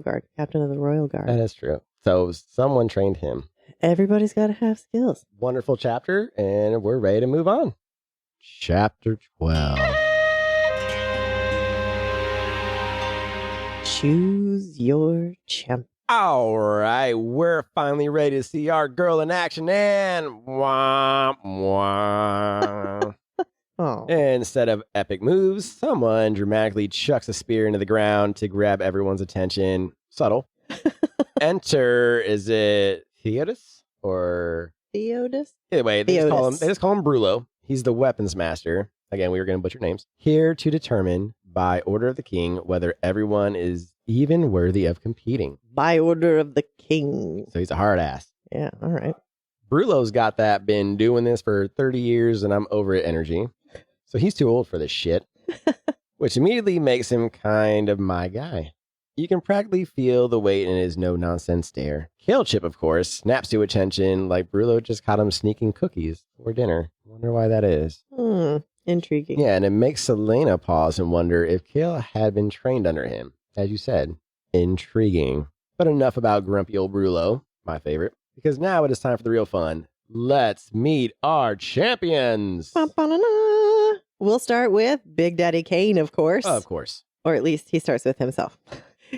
Guard. Captain of the Royal Guard. That is true. So someone trained him. Everybody's got to have skills. Wonderful chapter, and we're ready to move on. Chapter 12. Choose your champ. All right, we're finally ready to see our girl in action, and wah, wah. Oh. Instead of epic moves, someone dramatically chucks a spear into the ground to grab everyone's attention. Subtle. Enter, is it Theodus or Theodus? either way? They just call him Brulo. He's the weapons master. Again, we were going to butcher names. Here to determine by order of the king whether everyone is even worthy of competing. By order of the king. So he's a hard ass. Yeah, all right. Brulo's got that been doing this for 30 years and I'm over it energy. So he's too old for this shit, which immediately makes him kind of my guy. You can practically feel the weight in his no-nonsense stare. Kale Chip, of course, snaps to attention like Brulo just caught him sneaking cookies for dinner. Wonder why that is. Intriguing. Yeah, and it makes Celaena pause and wonder if Kale had been trained under him. As you said, intriguing. But enough about grumpy old Brulo, my favorite, because now it is time for the real fun. Let's meet our champions. Ba-ba-na-na. We'll start with Big Daddy Kane, of course. Of course. Or at least he starts with himself.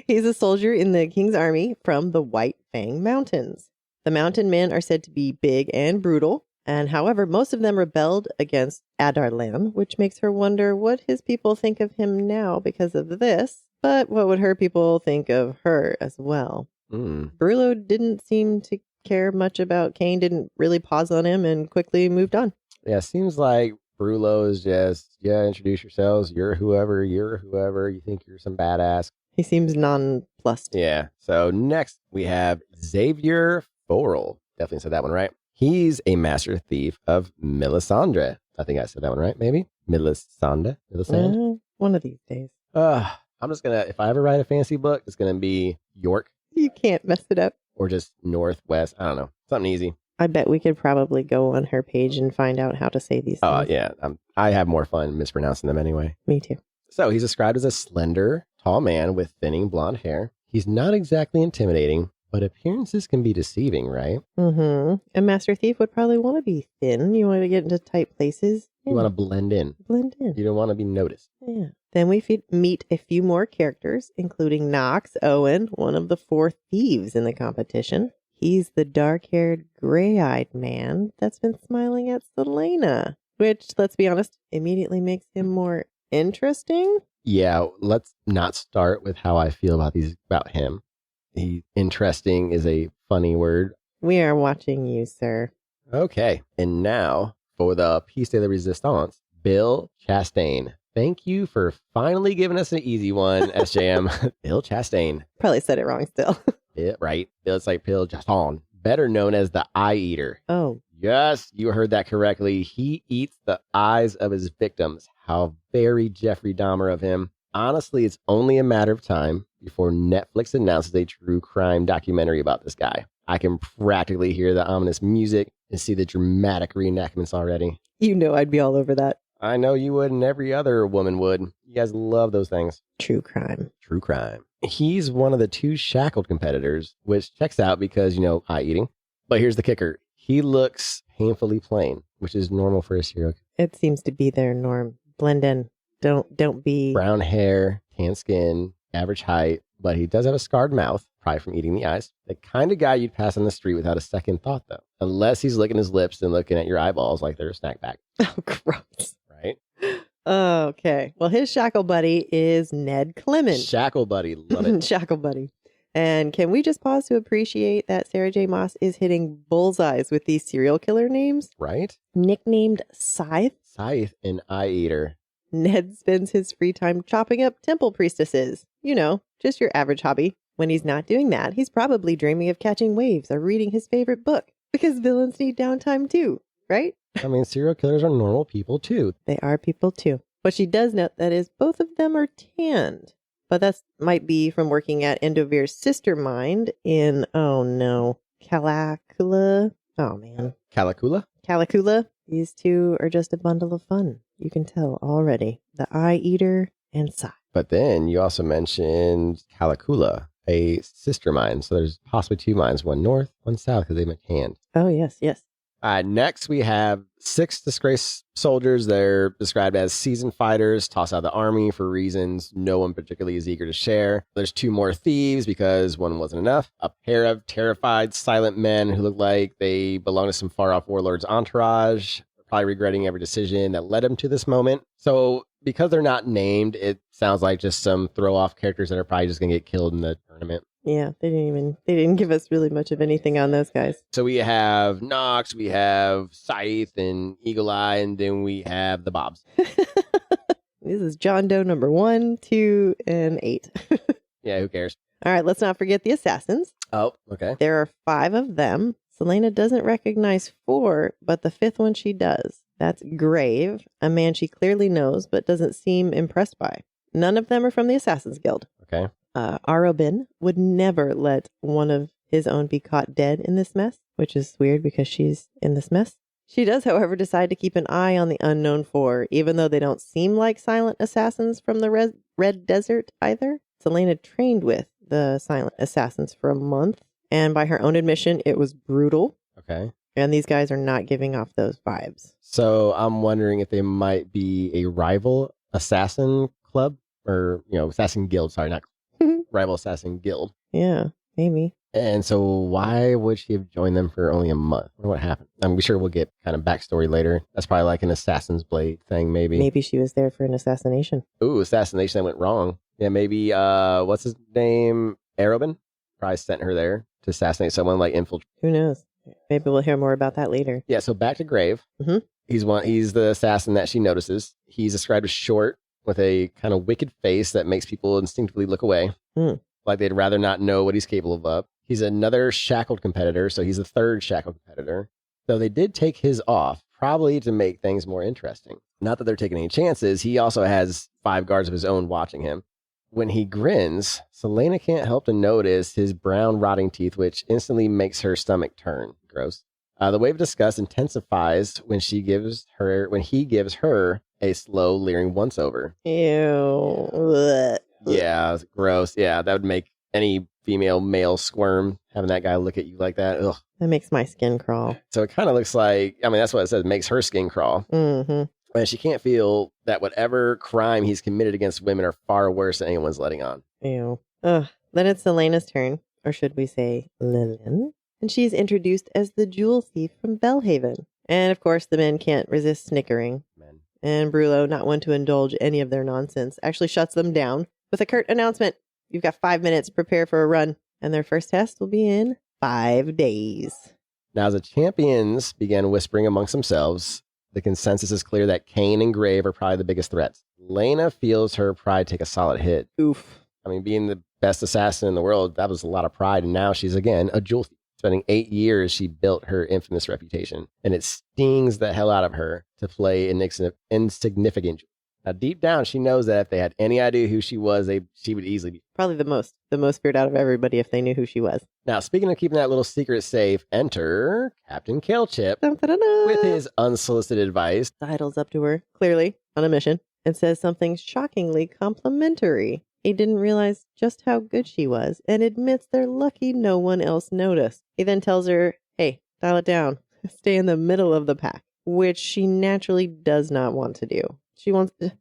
He's a soldier in the king's army from the White Fang Mountains. The mountain men are said to be big and brutal, and however, most of them rebelled against Adarlan, which makes her wonder what his people think of him now because of this, but what would her people think of her as well? Brulo didn't seem to care much about Kane, didn't really pause on him, and quickly moved on. Yeah, seems like Brulo is just, introduce yourselves. You're whoever, you think you're some badass. He seems nonplussed. Yeah. So next we have Xavier Forel. Definitely said that one right. He's a master thief of Melisandre. I think I said that one right, maybe? Melisande? One of these days. I'm just going to, if I ever write a fantasy book, it's going to be York. You can't mess it up. Or just Northwest. I don't know. Something easy. I bet we could probably go on her page and find out how to say these things. Oh, yeah. I have more fun mispronouncing them anyway. Me too. So he's described as a slender, tall man with thinning blonde hair. He's not exactly intimidating, but appearances can be deceiving, right? Mm-hmm. A master thief would probably want to be thin. You want to get into tight places. You want to blend in. Blend in. You don't want to be noticed. Yeah. Then we meet a few more characters, including Knox Owen, one of the 4 thieves in the competition. He's the dark-haired, gray-eyed man that's been smiling at Celaena, which, let's be honest, immediately makes him more interesting. Yeah, let's not start with how I feel about him. Interesting is a funny word. We are watching you, sir. Okay, and now for the piece de la resistance, Bill Chastain. Thank you for finally giving us an easy one, SJM. Bill Chastain. Probably said it wrong still. Yeah, right. It's like Bill Chastain, better known as the Eye Eater. Oh. Yes, you heard that correctly. He eats the eyes of his victims. How very Jeffrey Dahmer of him. Honestly, it's only a matter of time before Netflix announces a true crime documentary about this guy. I can practically hear the ominous music and see the dramatic reenactments already. You know I'd be all over that. I know you would and every other woman would. You guys love those things. True crime. True crime. He's one of the 2 shackled competitors, which checks out because, eye eating. But here's the kicker. He looks painfully plain, which is normal for a serial killer. It seems to be their norm. Blend in. Don't be... Brown hair, tan skin, average height, but he does have a scarred mouth, probably from eating the eyes. The kind of guy you'd pass on the street without a second thought, though. Unless he's licking his lips and looking at your eyeballs like they're a snack bag. Oh, gross. Right? Okay. Well, his shackle buddy is Ned Clement. Shackle buddy. Love it. Shackle buddy. And can we just pause to appreciate that Sarah J. Maas is hitting bullseyes with these serial killer names? Right? Nicknamed Scythe. Scythe and Eye Eater. Ned spends his free time chopping up temple priestesses. You know, just your average hobby. When he's not doing that, he's probably dreaming of catching waves or reading his favorite book. Because villains need downtime too, right? I mean, serial killers are normal people too. They are people too. What she does note that is both of them are tanned. But that might be from working at Endovir's sister mind in, oh no, Calacula. Oh man. Calacula? Calacula. These two are just a bundle of fun. You can tell already. The Eye Eater and Scythe. But then you also mentioned Calacula, a sister mine. So there's possibly two mines, one north, one south, because they make hand. Oh, yes, yes. Next, we have 6 disgraced soldiers. They're described as seasoned fighters, tossed out of the army for reasons no one particularly is eager to share. There's 2 more thieves because one wasn't enough. A pair of terrified, silent men who look like they belong to some far-off warlord's entourage, probably regretting every decision that led them to this moment. So because they're not named, it sounds like just some throw-off characters that are probably just going to get killed in the tournament. Yeah, they didn't give us really much of anything on those guys. So we have Nox, we have Scythe and Eagle Eye, and then we have the Bobs. This is John Doe number 1, 2, and 8. Yeah, who cares? All right, let's not forget the assassins. Oh, okay. There are 5 of them. Celaena doesn't recognize 4, but the 5th one she does. That's Grave, a man she clearly knows but doesn't seem impressed by. None of them are from the Assassin's Guild. Okay. Arobin would never let one of his own be caught dead in this mess, which is weird because she's in this mess. She does, however, decide to keep an eye on the unknown 4, even though they don't seem like silent assassins from the Red Desert either. Celaena trained with the silent assassins for a month, and by her own admission, it was brutal. Okay. And these guys are not giving off those vibes. So I'm wondering if they might be a rival assassin club or, assassin guild. Sorry, not rival assassin guild. Yeah, maybe. And so why would she have joined them for only a month? Or what happened? I'm sure we'll get kind of backstory later. That's probably like an Assassin's Blade thing, maybe. Maybe she was there for an assassination. Ooh, assassination that went wrong. Yeah, maybe, what's his name? Arobin? Probably sent her there to assassinate someone like infiltrate. Who knows? Maybe we'll hear more about that later. Yeah, so back to Grave. Mm-hmm. He's the assassin that she notices. He's described as short with a kind of wicked face that makes people instinctively look away. Like they'd rather not know what he's capable of. He's another shackled competitor, so he's the 3rd shackled competitor. Though they did take his off, probably to make things more interesting. Not that they're taking any chances, he also has 5 guards of his own watching him. When he grins, Celaena can't help to notice his brown rotting teeth, which instantly makes her stomach turn. Gross. The wave of disgust intensifies when he gives her a slow, leering once-over. Ew. Blech. Yeah, it's gross. Yeah, that would make any female male squirm, having that guy look at you like that. Ugh. That makes my skin crawl. So it kind of looks like, that's what it says, makes her skin crawl. Mm-hmm. And she can't feel that whatever crime he's committed against women are far worse than anyone's letting on. Ew. Ugh. Then it's Celaena's turn, or should we say Lillian? And she's introduced as the jewel thief from Bellhaven. And of course, the men can't resist snickering. Men. And Brullo, not one to indulge any of their nonsense, actually shuts them down with a curt announcement. You've got 5 minutes, prepare for a run. And their first test will be in 5 days. Now, as the champions began whispering amongst themselves, the consensus is clear that Kane and Grave are probably the biggest threats. Lena feels her pride take a solid hit. Oof. Being the best assassin in the world, that was a lot of pride. And now she's, again, a jewel thief. Spending 8 years, she built her infamous reputation. And it stings the hell out of her to play an insignificant jewel. Now, deep down, she knows that if they had any idea who she was, she would easily be. Probably the most feared out of everybody if they knew who she was. Now, speaking of keeping that little secret safe, enter Captain Kalechip with his unsolicited advice. Sidles up to her, clearly on a mission, and says something shockingly complimentary. He didn't realize just how good she was and admits they're lucky no one else noticed. He then tells her, hey, dial it down. Stay in the middle of the pack, which she naturally does not want to do.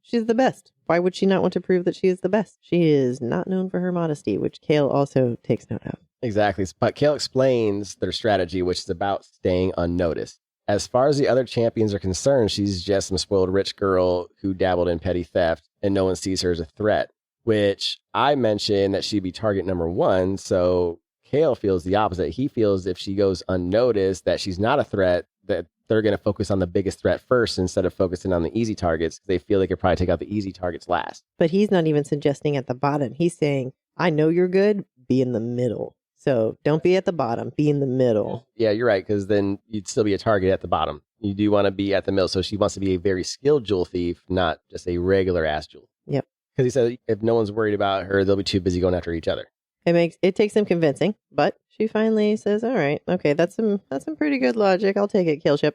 She's the best. Why would she not want to prove that she is the best? She is not known for her modesty, which Kale also takes note of. Exactly. But Kale explains their strategy, which is about staying unnoticed. As far as the other champions are concerned, she's just some spoiled rich girl who dabbled in petty theft, and no one sees her as a threat, which I mentioned that she'd be target number one. So Kale feels the opposite. He feels if she goes unnoticed that she's not a threat, that they're going to focus on the biggest threat first instead of focusing on the easy targets. They feel they could probably take out the easy targets last. But he's not even suggesting at the bottom. He's saying, I know you're good, be in the middle. So don't be at the bottom, be in the middle. Yeah, you're right, because then you'd still be a target at the bottom. You do want to be at the middle. So she wants to be a very skilled jewel thief, not just a regular ass jewel. Yep. Because he said if no one's worried about her, they'll be too busy going after each other. It takes some convincing, but she finally says, all right, okay, that's some pretty good logic. I'll take it, Killship.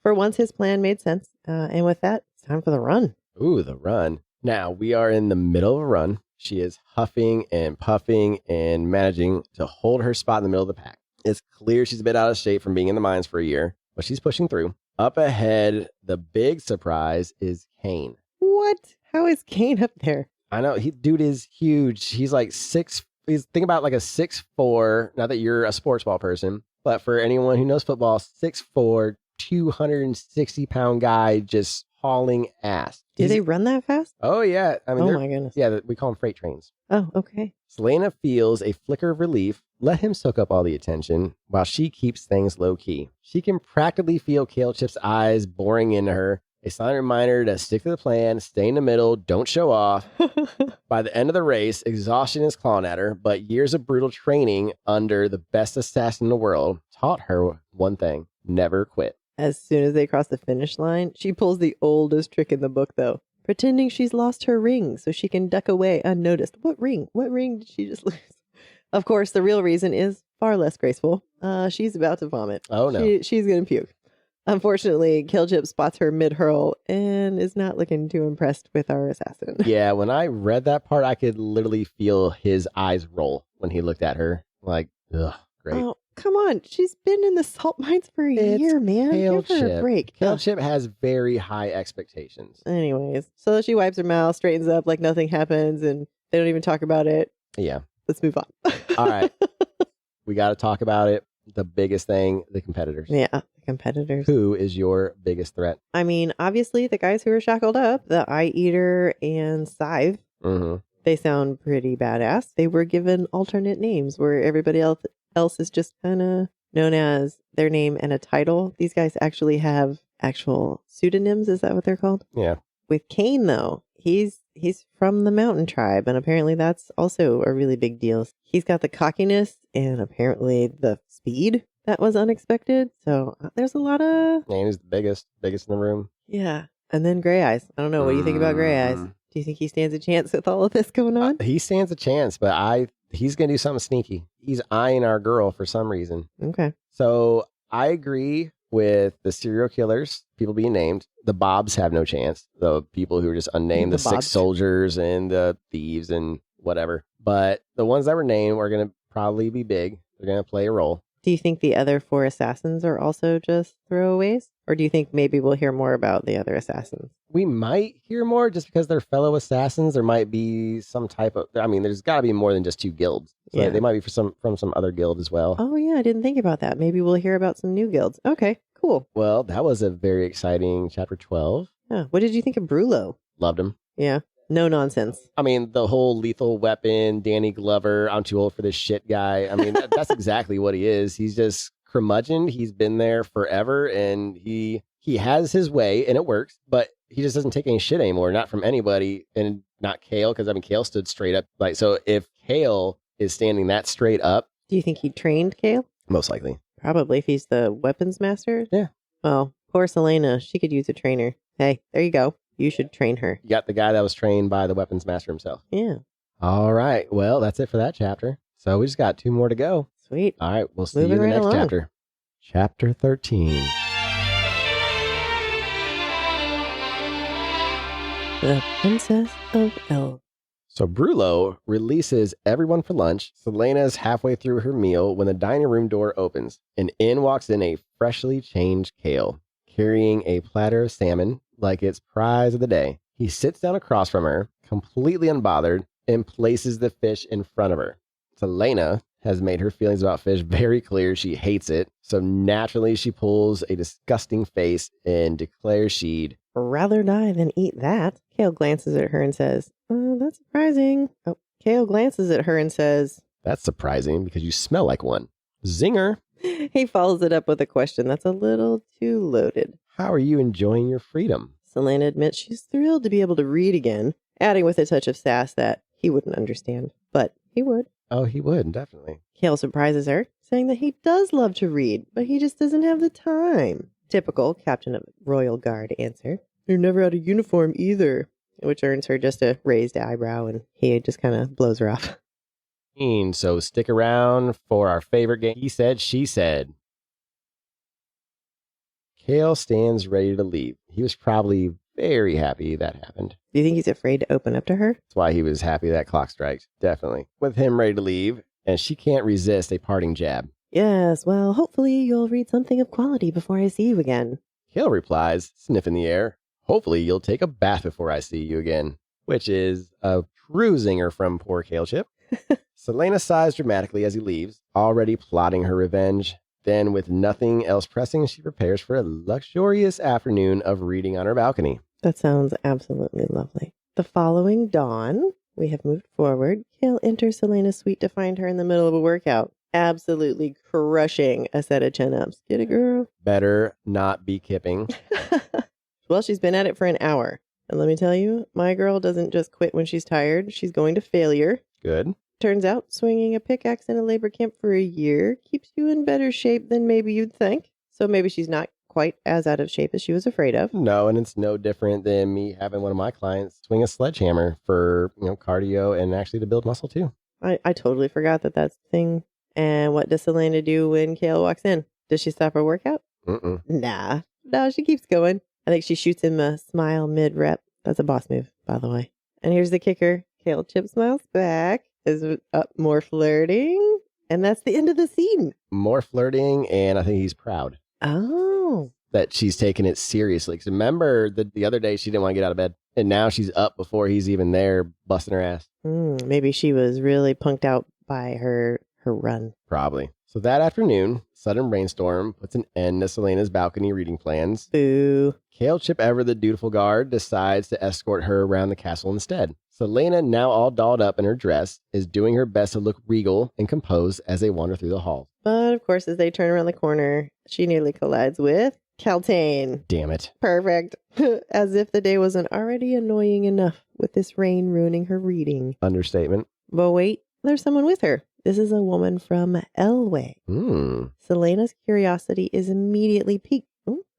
For once, his plan made sense. And with that, it's time for the run. Ooh, the run. Now, we are in the middle of a run. She is huffing and puffing and managing to hold her spot in the middle of the pack. It's clear she's a bit out of shape from being in the mines for a year, but she's pushing through. Up ahead, the big surprise is Kane. What? How is Kane up there? I know. Dude is huge. He's like think about like a 6'4", not that you're a sports ball person, but for anyone who knows football, 6'4", 260-pound guy just hauling ass. Do they run that fast? Oh, yeah. I mean, oh, my goodness. Yeah, we call them freight trains. Oh, okay. Celaena feels a flicker of relief. Let him soak up all the attention while she keeps things low-key. She can practically feel Killchip's eyes boring into her. A silent reminder to stick to the plan, stay in the middle, don't show off. By the end of the race, exhaustion is clawing at her, but years of brutal training under the best assassin in the world taught her one thing: never quit. As soon as they cross the finish line, she pulls the oldest trick in the book, though, pretending she's lost her ring so she can duck away unnoticed. What ring? What ring did she just lose? Of course, the real reason is far less graceful. She's about to vomit. Oh, no. She's going to puke. Unfortunately, Killchip spots her mid-hurl and is not looking too impressed with our assassin. Yeah, when I read that part, I could literally feel his eyes roll when he looked at her. Like, ugh, great. Oh, come on. She's been in the salt mines for a year, man. Give her a break. Killchip has very high expectations. Anyways, so she wipes her mouth, straightens up like nothing happens, and they don't even talk about it. Yeah. Let's move on. All right. We got to talk about it. The biggest thing, the competitors. Yeah, the competitors. Who is your biggest threat? I mean, obviously, the guys who are shackled up, the Eye Eater and Scythe, they sound pretty badass. They were given alternate names where everybody else is just kind of known as their name and a title. These guys actually have actual pseudonyms. Is that what they're called? Yeah. With Kane, though, he's from the mountain tribe, and apparently that's also a really big deal. He's got the cockiness and apparently the speed that was unexpected. So there's a lot of... And he's the biggest in the room. Yeah. And then Gray Eyes. I don't know. What do you think about Gray Eyes? Do you think he stands a chance with all of this going on? He stands a chance, but he's going to do something sneaky. He's eyeing our girl for some reason. Okay. So I agree with the serial killers, people being named. The Bobs have no chance. The people who are just unnamed, the six soldiers and the thieves and whatever. But the ones that were named are going to probably be big. They're going to play a role. Do you think the other 4 assassins are also just throwaways? Or do you think maybe we'll hear more about the other assassins? We might hear more just because they're fellow assassins. There might be some type of... I mean, there's got to be more than just 2 guilds. So they might be from some other guild as well. Oh, yeah. I didn't think about that. Maybe we'll hear about some new guilds. Okay, cool. Well, that was a very exciting chapter 12. Yeah. What did you think of Brulo? Loved him. Yeah. No nonsense. I mean, the whole Lethal Weapon, Danny Glover, I'm too old for this shit guy. I mean, that's exactly what he is. He's just curmudgeon. He's been there forever, and he has his way, and it works, but he just doesn't take any shit anymore, not from anybody, and not Kale, because, I mean, Kale stood straight up. Like, so if Kale is standing that straight up... Do you think he trained Kale? Most likely. Probably, if he's the weapons master. Yeah. Well, poor Celaena, she could use a trainer. Hey, there you go. You should train her. You got the guy that was trained by the weapons master himself. Yeah. All right. Well, that's it for that chapter. So we just got 2 more to go. Sweet. All right. We'll see you in the next chapter. Chapter 13. The Princess of Elves. So Brulo releases everyone for lunch. Celaena's halfway through her meal when the dining room door opens, and in walks in a freshly changed Kale, carrying a platter of salmon like it's prize of the day. He sits down across from her, completely unbothered, and places the fish in front of her. Celaena has made her feelings about fish very clear. She hates it. So naturally, she pulls a disgusting face and declares she'd rather die than eat that. Kale glances at her and says, "Oh, that's surprising." Oh, Kale glances at her and says, "That's surprising because you smell like one." Zinger. He follows it up with a question that's a little too loaded. "How are you enjoying your freedom?" Celaena admits she's thrilled to be able to read again, adding with a touch of sass that he wouldn't understand, but he would. Oh, he would, definitely. Kale surprises her, saying that he does love to read, but he just doesn't have the time. Typical Captain of Royal Guard answer. "You're never out of uniform either," which earns her just a raised eyebrow, and he just kind of blows her off. So stick around for our favorite game. He said, she said. Kale stands ready to leave. He was probably very happy that happened. Do you think he's afraid to open up to her? That's why he was happy that clock strikes. Definitely. With him ready to leave, and she can't resist a parting jab. "Yes, well, hopefully you'll read something of quality before I see you again." Kale replies, sniffing the air, "Hopefully you'll take a bath before I see you again," which is a true zinger from poor Kale Chip. Celaena sighs dramatically as he leaves, already plotting her revenge. Then, with nothing else pressing, she prepares for a luxurious afternoon of reading on her balcony. That sounds absolutely lovely. The following dawn, we have moved forward. Kale enters Celaena's suite to find her in the middle of a workout, absolutely crushing a set of chin-ups. Get it, girl? Better not be kipping. Well, she's been at it for an hour. And let me tell you, my girl doesn't just quit when she's tired. She's going to failure. Good. Turns out swinging a pickaxe in a labor camp for a year keeps you in better shape than maybe you'd think. So maybe she's not quite as out of shape as she was afraid of. No, and it's no different than me having one of my clients swing a sledgehammer for, cardio and actually to build muscle too. I totally forgot that that's the thing. And what does Celaena do when Kale walks in? Does she stop her workout? Mm-mm. Nah. No, she keeps going. I think she shoots him a smile mid-rep. That's a boss move, by the way. And here's the kicker. Kale Chip smiles back. Is up more flirting. And that's the end of the scene. More flirting, and I think he's proud. Oh. That she's taking it seriously. Because remember, the other day she didn't want to get out of bed. And now she's up before he's even there, busting her ass. Maybe she was really punked out by her run. Probably. So that afternoon, sudden rainstorm puts an end to Celaena's balcony reading plans. Boo. Kale Chip Ever, the dutiful guard, decides to escort her around the castle instead. Celaena, now all dolled up in her dress, is doing her best to look regal and composed as they wander through the halls. But of course, as they turn around the corner, she nearly collides with Caltaine. Damn it. Perfect. As if the day wasn't already annoying enough with this rain ruining her reading. Understatement. But wait, there's someone with her. This is a woman from Elway. Celaena's curiosity is immediately piqued.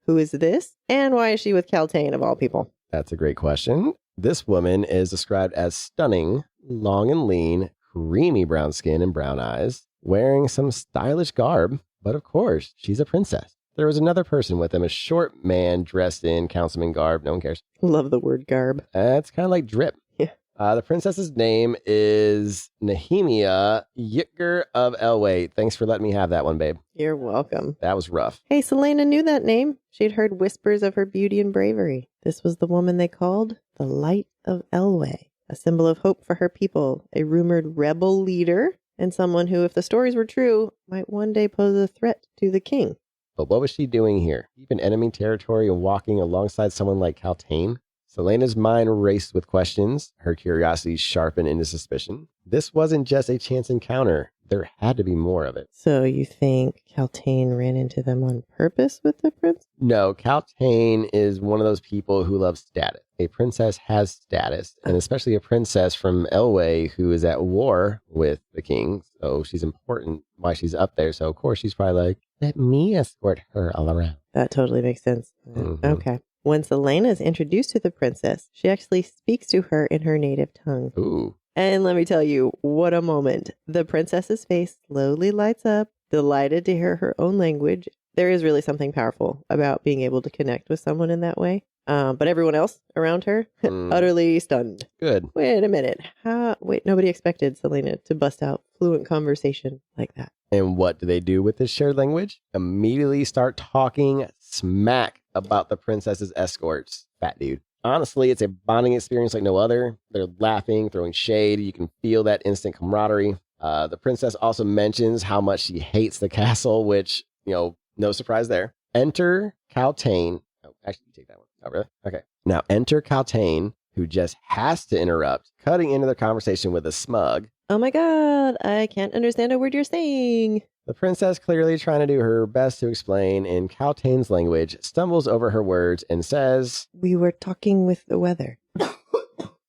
Who is this? And why is she with Caltaine of all people? That's a great question. This woman is described as stunning, long and lean, creamy brown skin and brown eyes, wearing some stylish garb, but of course, she's a princess. There was another person with him, a short man dressed in councilman garb. No one cares. Love the word garb. It's kind of like drip. Yeah. The princess's name is Nehemia Yitger of Elway. Thanks for letting me have that one, babe. You're welcome. That was rough. Hey, Celaena knew that name. She'd heard whispers of her beauty and bravery. This was the woman they called the Light of Elway, a symbol of hope for her people, a rumored rebel leader, and someone who, if the stories were true, might one day pose a threat to the king. But what was she doing here? Deep in enemy territory and walking alongside someone like Caltaine? Celaena's mind raced with questions, her curiosity sharpened into suspicion. This wasn't just a chance encounter. There had to be more of it. So you think Caltaine ran into them on purpose with the prince? No, Caltaine is one of those people who loves status. A princess has status, and especially a princess from Elway who is at war with the king. So she's important while she's up there. So of course she's probably like, let me escort her all around. That totally makes sense. Mm-hmm. Okay. When Celaena is introduced to the princess, she actually speaks to her in her native tongue. Ooh. And let me tell you, what a moment. The princess's face slowly lights up, delighted to hear her own language. There is really something powerful about being able to connect with someone in that way. But everyone else around her, utterly stunned. Good. Wait a minute. Nobody expected Celaena to bust out fluent conversation like that. And what do they do with this shared language? Immediately start talking smack about the princess's escorts. Fat dude. Honestly, it's a bonding experience like no other. They're laughing, throwing shade. You can feel that instant camaraderie. The princess also mentions how much she hates the castle, which, no surprise there. Enter Celaena. Oh, actually, you take that one. Oh, really? Okay. Now, enter Celaena, who just has to interrupt, cutting into the conversation with a smug. Oh my god, I can't understand a word you're saying. The princess, clearly trying to do her best to explain in Celaena's language, stumbles over her words and says, "We were talking with the weather."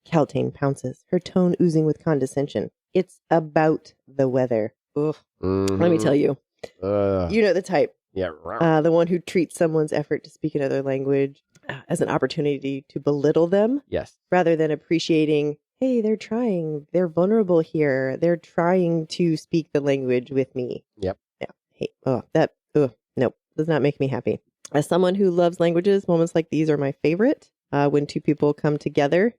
Celaena pounces, her tone oozing with condescension. "It's about the weather." Ugh. Let me tell you. You know the type. Yeah. The one who treats someone's effort to speak another language as an opportunity to belittle them. Yes. Rather than appreciating, hey, they're trying. They're vulnerable here. They're trying to speak the language with me. Yep. Yeah. Hey, nope. Does not make me happy. As someone who loves languages, moments like these are my favorite. When two people come together.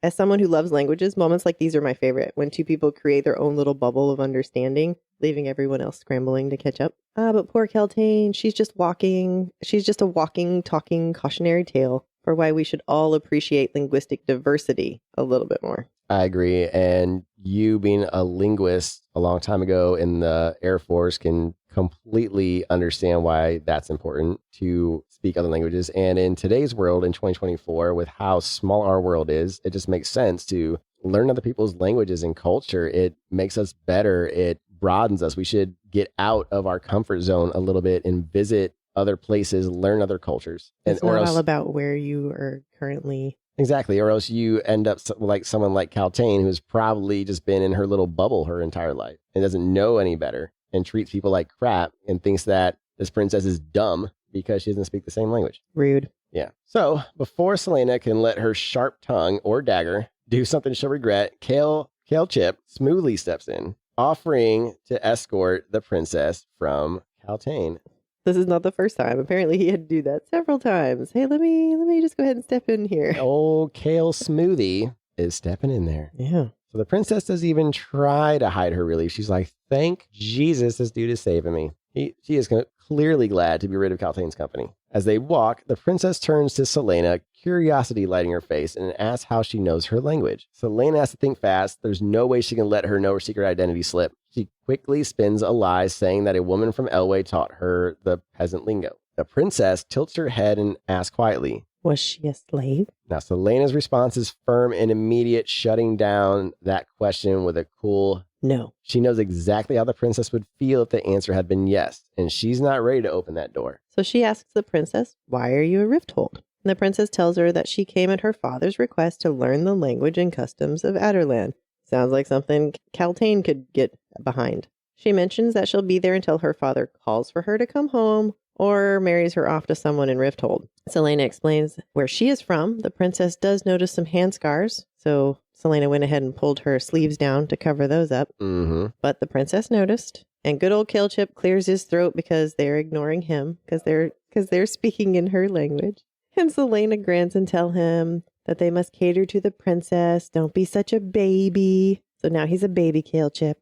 As someone who loves languages, moments like these are my favorite. When two people create their own little bubble of understanding, leaving everyone else scrambling to catch up. But poor Celaena, she's just a walking, talking cautionary tale for why we should all appreciate linguistic diversity a little bit more. I agree. And you being a linguist a long time ago in the Air Force can completely understand why that's important to speak other languages. And in today's world, in 2024, with how small our world is, it just makes sense to learn other people's languages and culture. It makes us better. It broadens us. We should get out of our comfort zone a little bit and visit other places, learn other cultures. It's not all about where you are currently. Exactly. Or else you end up like someone like Celaena, who's probably just been in her little bubble her entire life and doesn't know any better and treats people like crap and thinks that this princess is dumb because she doesn't speak the same language. Rude. Yeah. So before Celaena can let her sharp tongue or dagger do something she'll regret, Kale Chip smoothly steps in, offering to escort the princess from Celaena. This is not the first time. Apparently he had to do that several times. Hey, let me just go ahead and step in here. Old Kale Smoothie is stepping in there. Yeah. So the princess doesn't even try to hide her relief. She's like, thank Jesus this dude is saving me. She is clearly glad to be rid of Celaena's company. As they walk, the princess turns to Celaena, curiosity lighting her face, and asks how she knows her language. Celaena has to think fast. There's no way she can let her know her secret identity slip. She quickly spins a lie, saying that a woman from Elway taught her the peasant lingo. The princess tilts her head and asks quietly, was she a slave? Now, Celaena's response is firm and immediate, shutting down that question with a cool no. She knows exactly how the princess would feel if the answer had been yes, and she's not ready to open that door. So she asks the princess, why are you a Rifthold? And the princess tells her that she came at her father's request to learn the language and customs of Adderland. Sounds like something Celaena could get behind. She mentions that she'll be there until her father calls for her to come home or marries her off to someone in Rifthold. Celaena explains where she is from. The princess does notice some hand scars, so Celaena went ahead and pulled her sleeves down to cover those up. Mm-hmm. But the princess noticed, and good old Killchip clears his throat because they're ignoring him, because they're speaking in her language. And Celaena grins and tell him that they must cater to the princess. Don't be such a baby. So now he's a baby Killchip.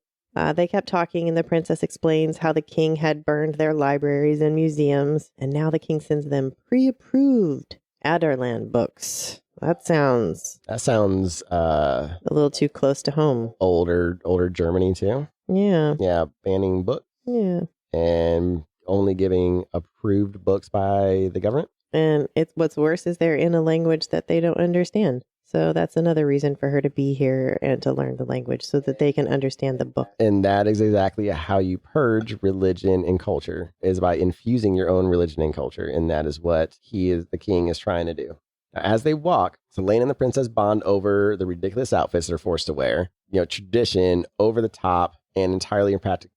They kept talking, and the princess explains how the king had burned their libraries and museums, and now the king sends them pre-approved Adderland books. That sounds a little too close to home. Older Germany too. Yeah. Yeah, banning books. Yeah. And only giving approved books by the government. And what's worse is they're in a language that they don't understand. So that's another reason for her to be here and to learn the language so that they can understand the book. And that is exactly how you purge religion and culture, is by infusing your own religion and culture. And that is what the king is trying to do. Now, as they walk, Celaena and the princess bond over the ridiculous outfits they're forced to wear. Tradition, over the top, and entirely impractical.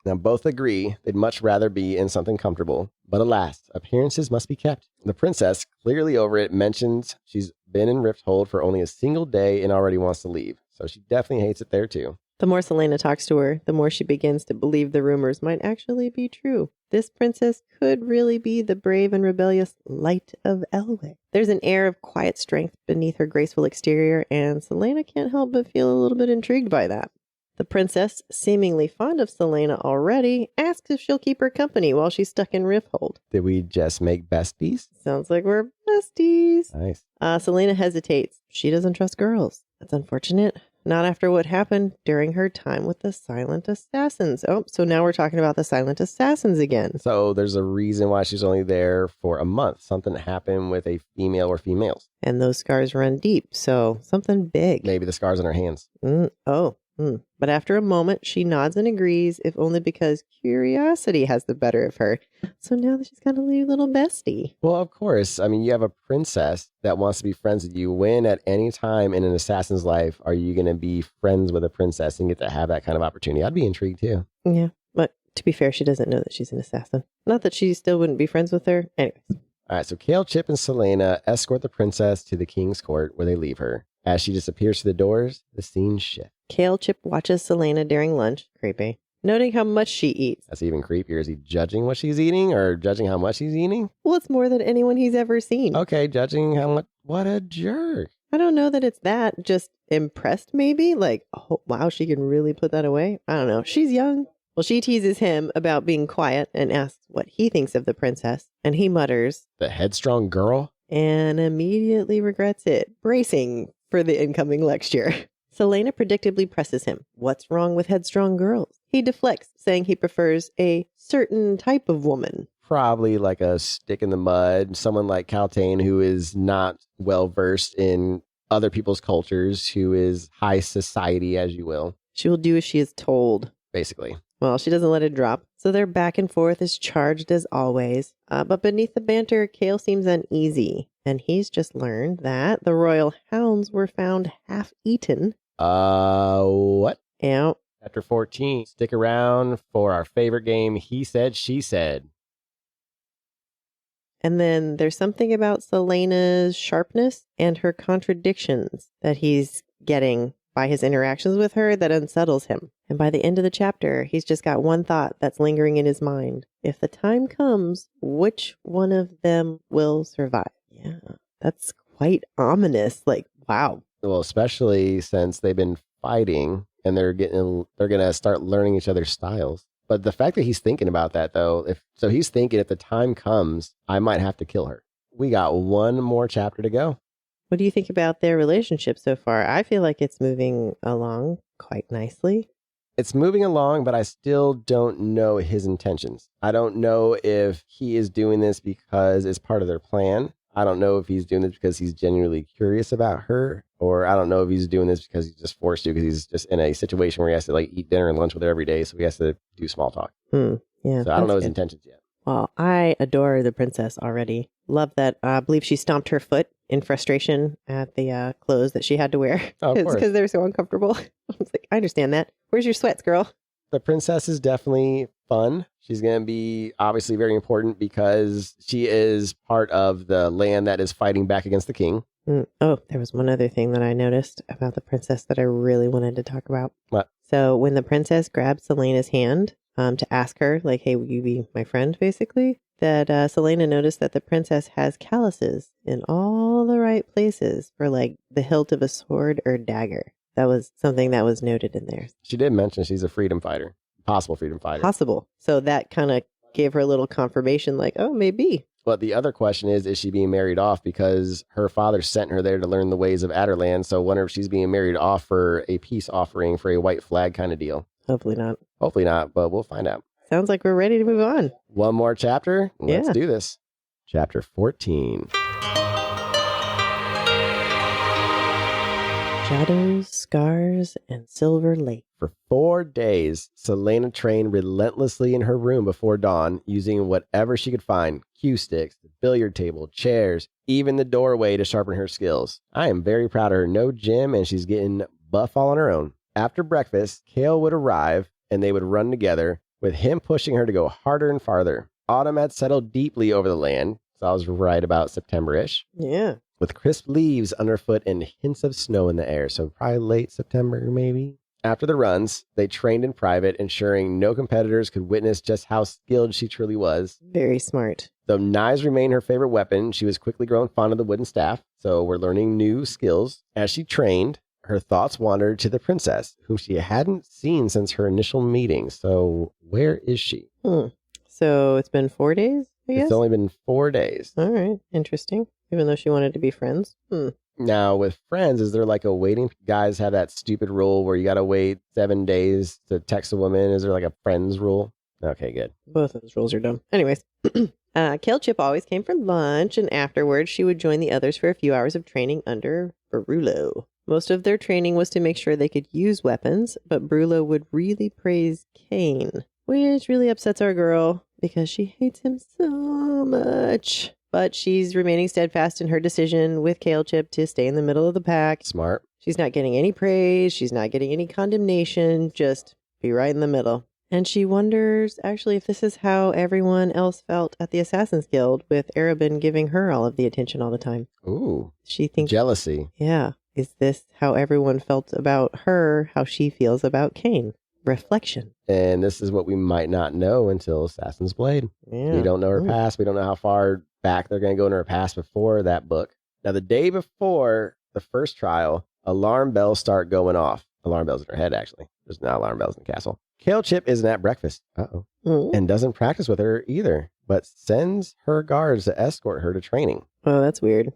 Now, both agree they'd much rather be in something comfortable. But alas, appearances must be kept. The princess, clearly over it, mentions she's been in Rifthold for only a single day and already wants to leave. So she definitely hates it there too. The more Celaena talks to her, the more she begins to believe the rumors might actually be true. This princess could really be the brave and rebellious Light of Elway. There's an air of quiet strength beneath her graceful exterior, and Celaena can't help but feel a little bit intrigued by that. The princess, seemingly fond of Celaena already, asks if she'll keep her company while she's stuck in Rifthold. Did we just make besties? Sounds like we're besties. Nice. Celaena hesitates. She doesn't trust girls. That's unfortunate, Not after what happened during her time with the Silent Assassins. Oh, so now we're talking about the Silent Assassins again. So there's a reason why she's only there for a month. Something happened with a female or females. And those scars run deep, so something big. Maybe the scars on her hands. But after a moment, she nods and agrees, if only because curiosity has the better of her. So now she's got a little bestie. Well, of course. I mean, you have a princess that wants to be friends with you. When at any time in an assassin's life are you going to be friends with a princess and get to have that kind of opportunity? I'd be intrigued too. Yeah, but to be fair, she doesn't know that she's an assassin. Not that she still wouldn't be friends with her. Anyways. All right, so Kale, Chip, and Celaena escort the princess to the king's court where they leave her. As she disappears through the doors, the scene shifts. Kale Chip watches Celaena during lunch, creepy, noting how much she eats. That's even creepier. Is he judging what she's eating or judging how much she's eating? Well, it's more than anyone he's ever seen. Okay, judging how much. What a jerk. I don't know that it's that. Just impressed, maybe? Like, oh, wow, she can really put that away? I don't know. She's young. Well, she teases him about being quiet and asks what he thinks of the princess. And he mutters, "The headstrong girl?" And immediately regrets it, bracing for the incoming lecture. Celaena predictably presses him. What's wrong with headstrong girls? He deflects, saying he prefers a certain type of woman. Probably like a stick in the mud, someone like Caltaine who is not well versed in other people's cultures, who is high society, as you will. She will do as she is told. Basically. Well, she doesn't let it drop. So their back and forth is charged as always. But beneath the banter, Kale seems uneasy. And he's just learned that the royal hounds were found half-eaten. What? Yeah. Chapter 14. Stick around for our favorite game, He Said, She Said. And then there's something about Celaena's sharpness and her contradictions that he's getting by his interactions with her that unsettles him. And by the end of the chapter, he's just got one thought that's lingering in his mind. If the time comes, which one of them will survive? Yeah, that's quite ominous. Like, wow. Well, especially since they've been fighting and they're going to start learning each other's styles. But the fact that he's thinking about that, though, he's thinking if the time comes, I might have to kill her. We got one more chapter to go. What do you think about their relationship so far? I feel like it's moving along quite nicely. It's moving along, but I still don't know his intentions. I don't know if he is doing this because it's part of their plan. I don't know if he's doing this because he's genuinely curious about her, or I don't know if he's doing this because he's just forced to, because he's just in a situation where he has to like eat dinner and lunch with her every day, so he has to do small talk. Yeah. So I don't know his intentions yet. Well, I adore the princess already. Love that. I believe she stomped her foot in frustration at the clothes that she had to wear. Oh, of course. Because they were so uncomfortable. I was like, I understand that. Where's your sweats, girl? The princess is definitely fun. She's going to be obviously very important because she is part of the land that is fighting back against the king. Oh, there was one other thing that I noticed about the princess that I really wanted to talk about. What? So when the princess grabbed Celaena's hand to ask her, like, hey, will you be my friend, basically, that Celaena noticed that the princess has calluses in all the right places for, like, the hilt of a sword or dagger. That was something that was noted in there. She did mention she's a freedom fighter, possible freedom fighter. Possible. So that kind of gave her a little confirmation, like, oh, maybe. But the other question is she being married off because her father sent her there to learn the ways of Adderland? So I wonder if she's being married off for a peace offering for a white flag kind of deal. Hopefully not. Hopefully not, but we'll find out. Sounds like we're ready to move on. One more chapter? Let's Yeah. do this. Chapter 14. Shadows, scars, and Silver Lake. For 4 days, Celaena trained relentlessly in her room before dawn, using whatever she could find: cue sticks, the billiard table, chairs, even the doorway to sharpen her skills. I am very proud of her. No gym, and she's getting buff all on her own. After breakfast, Kale would arrive, and they would run together, with him pushing her to go harder and farther. Autumn had settled deeply over the land, so I was right about September-ish. Yeah. With crisp leaves underfoot and hints of snow in the air, so probably late September, maybe. After the runs, they trained in private, ensuring no competitors could witness just how skilled she truly was. Very smart. Though knives remained her favorite weapon, she was quickly growing fond of the wooden staff, so we're learning new skills. As she trained, her thoughts wandered to the princess, whom she hadn't seen since her initial meeting. So where is she? So it's been 4 days, I guess? It's only been 4 days. All right. Interesting. Even though she wanted to be friends. Now, with friends, is there like a waiting? Guys have that stupid rule where you got to wait 7 days to text a woman. Is there like a friends rule? Okay, good. Both of those rules are dumb. Anyways, Kale Chip always came for lunch, and afterwards she would join the others for a few hours of training under Brullo. Most of their training was to make sure they could use weapons, but Brullo would really praise Kane, which really upsets our girl because she hates him so much. But she's remaining steadfast in her decision with Kale Chip to stay in the middle of the pack. Smart. She's not getting any praise. She's not getting any condemnation. Just be right in the middle. And she wonders, actually, if this is how everyone else felt at the Assassin's Guild, with Arabin giving her all of the attention all the time. Ooh. She thinks... Jealousy. Yeah. Is this how everyone felt about her, how she feels about Kane? Reflection. And this is what we might not know until Assassin's Blade. Yeah. We don't know her past. We don't know how far back they're going to go in her past before that book. Now, the day before the first trial, alarm bells start going off. Alarm bells in her head, actually. There's not alarm bells in the castle. Kale Chip isn't at breakfast. And doesn't practice with her either, but sends her guards to escort her to training. Oh, that's weird.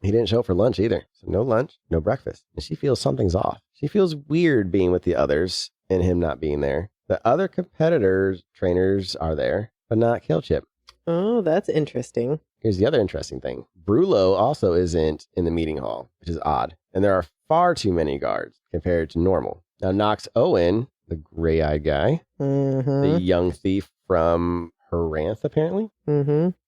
He didn't show up for lunch either. So no lunch, no breakfast. And she feels something's off. She feels weird being with the others and him not being there. The other competitors, trainers are there, but not Kale Chip. Oh, that's interesting. Here's the other interesting thing. Brullo also isn't in the meeting hall, which is odd. And there are far too many guards compared to normal. Now, Knox Owen, the gray-eyed guy, the young thief from Heranth, apparently,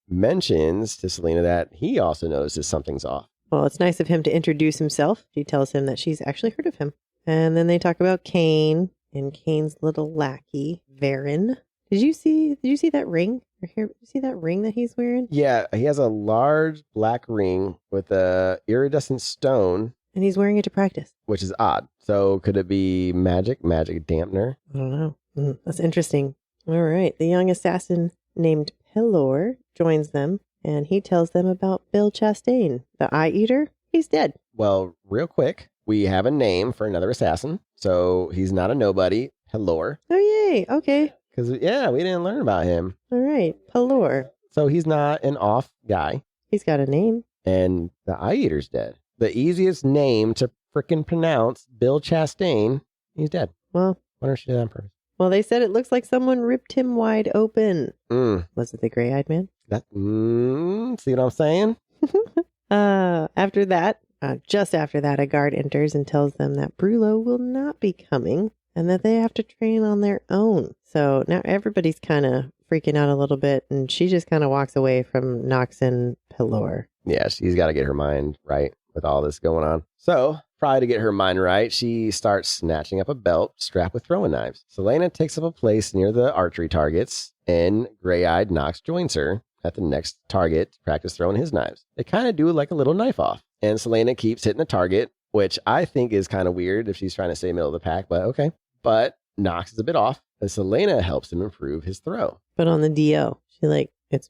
mentions to Celaena that he also notices something's off. Well, it's nice of him to introduce himself. She tells him that she's actually heard of him. And then they talk about Kane and Kane's little lackey, Varen. Did you see that ring? Or here, you see that ring that he's wearing? Yeah, he has a large black ring with a iridescent stone. And he's wearing it to practice. Which is odd. So could it be magic dampener? I don't know. That's interesting. All right. The young assassin named Pelor joins them, and he tells them about Bill Chastain, the Eye Eater. He's dead. Well, real quick, we have a name for another assassin. So he's not a nobody. Pelor. Oh, yay. Okay. Because, yeah, we didn't learn about him. All right. Pelor. So he's not an off guy. He's got a name. And the Eye Eater's dead. The easiest name to frickin' pronounce, Bill Chastain, he's dead. Well, wonder if she did that on purpose. Well, they said it looks like someone ripped him wide open. Was it the gray-eyed man? See what I'm saying? Just after that, a guard enters and tells them that Brullo will not be coming and that they have to train on their own. So now everybody's kind of freaking out a little bit, and she just kind of walks away from Nox and Pelor. Yeah, she's got to get her mind right with all this going on. So, probably to get her mind right, she starts snatching up a belt strapped with throwing knives. Celaena takes up a place near the archery targets, and gray-eyed Nox joins her at the next target to practice throwing his knives. They kind of do like a little knife off, and Celaena keeps hitting the target, which I think is kind of weird if she's trying to stay middle of the pack, but okay. But Nox is a bit off, and Celaena helps him improve his throw. But on the DL, it's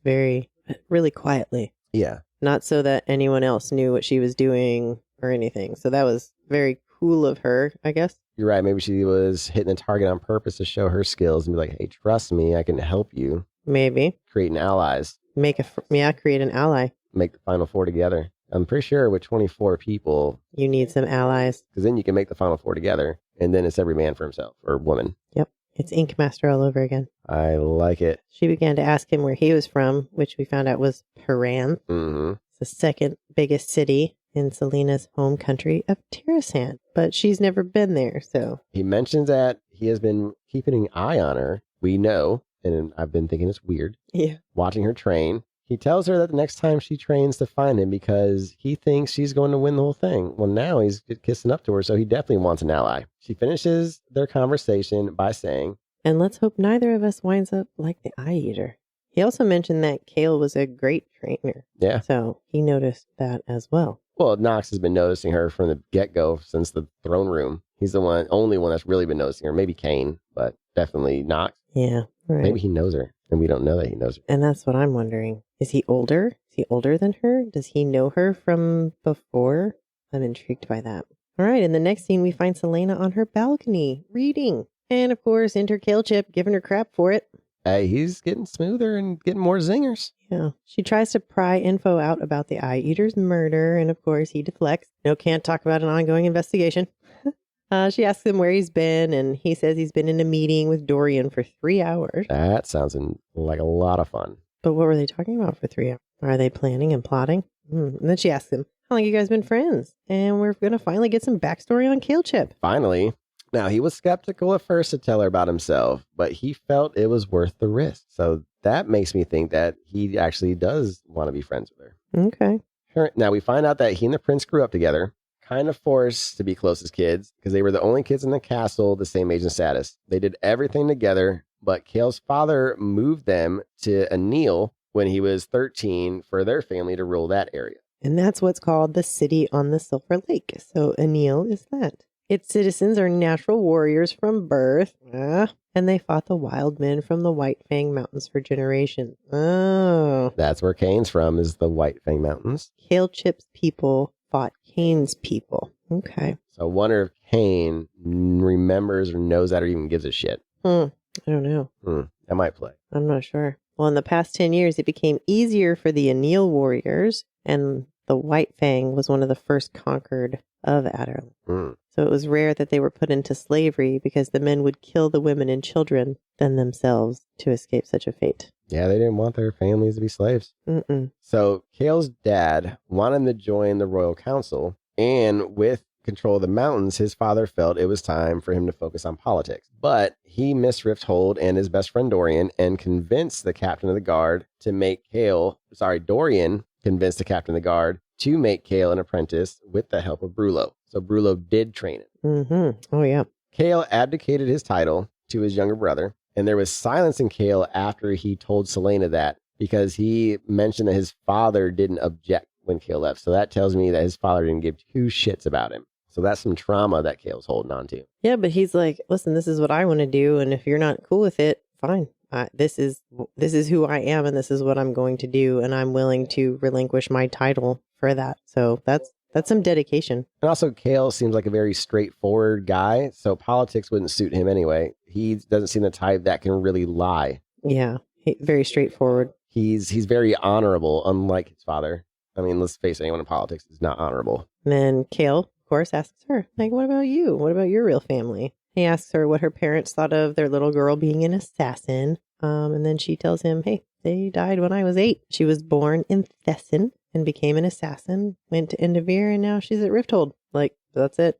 really quietly. Yeah. Not so that anyone else knew what she was doing or anything. So that was very cool of her, I guess. You're right. Maybe she was hitting the target on purpose to show her skills and be like, hey, trust me, I can help you. Maybe. Creating allies. Create an ally. Make the final four together. I'm pretty sure with 24 people, you need some allies. Because then you can make the final four together, and then it's every man for himself, or woman. Yep. It's Ink Master all over again. I like it. She began to ask him where he was from, which we found out was Heranth. It's the second biggest city in Celaena's home country of Terrasant, but she's never been there, so. He mentions that he has been keeping an eye on her. We know, and I've been thinking it's weird. Yeah. Watching her train. He tells her that the next time she trains to find him because he thinks she's going to win the whole thing. Well, now he's kissing up to her, so he definitely wants an ally. She finishes their conversation by saying, and let's hope neither of us winds up like the Eye Eater. He also mentioned that Kale was a great trainer. Yeah. So he noticed that as well. Well, Nox has been noticing her from the get-go since the throne room. He's the only one that's really been noticing her. Maybe Kane, but definitely Nox. Yeah. Right. Maybe he knows her, and we don't know that he knows her. And that's what I'm wondering. Is he older? Is he older than her? Does he know her from before? I'm intrigued by that. All right. In the next scene, we find Celaena on her balcony reading. And of course, enter Kale Chip giving her crap for it. Hey, he's getting smoother and getting more zingers. Yeah. She tries to pry info out about the Eye Eater's murder, and of course he deflects. No, can't talk about an ongoing investigation. She asks him where he's been, and he says he's been in a meeting with Dorian for 3 hours. That sounds like a lot of fun. But what were they talking about for 3 hours? Are they planning and plotting? And then she asks him, how long you guys been friends? And we're going to finally get some backstory on Kale Chip. Finally. Now, he was skeptical at first to tell her about himself, but he felt it was worth the risk. So that makes me think that he actually does want to be friends with her. Okay. Now, we find out that he and the prince grew up together, kind of forced to be close as kids because they were the only kids in the castle the same age and status. They did everything together, but Kale's father moved them to Anil when he was 13 for their family to rule that area. And that's what's called the City on the Silver Lake. So Anil is that. Its citizens are natural warriors from birth, and they fought the wild men from the White Fang Mountains for generations. Oh. That's where Kane's from, is the White Fang Mountains. Kale Chip's people fought Kane's people. Okay. So I wonder if Kane remembers or knows that or even gives a shit. I don't know. That might play. I'm not sure. Well, in the past 10 years, it became easier for the Anil warriors, and the White Fang was one of the first conquered of Adderley. So it was rare that they were put into slavery because the men would kill the women and children than themselves to escape such a fate. Yeah, they didn't want their families to be slaves. So Kale's dad wanted him to join the royal council, and with control of the mountains, his father felt it was time for him to focus on politics. But he missed Rifthold and his best friend Dorian and convinced the captain of the guard to make Dorian convinced the captain of the guard to make Kale an apprentice with the help of Brullo. So Brullo did train him. Oh, yeah. Kale abdicated his title to his younger brother, and there was silence in Kale after he told Celaena that, because he mentioned that his father didn't object when Kale left. So that tells me that his father didn't give 2 shits about him. So that's some trauma that Kale's holding on to. Yeah, but he's like, listen, this is what I want to do, and if you're not cool with it, fine. This is who I am, and this is what I'm going to do, and I'm willing to relinquish my title for that. So that's some dedication. And also, Kale seems like a very straightforward guy, so politics wouldn't suit him anyway. He doesn't seem the type that can really lie. Yeah, very straightforward. He's very honorable, unlike his father. I mean, let's face it, anyone in politics is not honorable. And then Kale, of course, asks her, like, what about you? What about your real family? He asks her what her parents thought of their little girl being an assassin. And then she tells him, hey, they died when I was 8. She was born in Thesson and became an assassin, went to Endivere, and now she's at Rifthold. Like, that's it.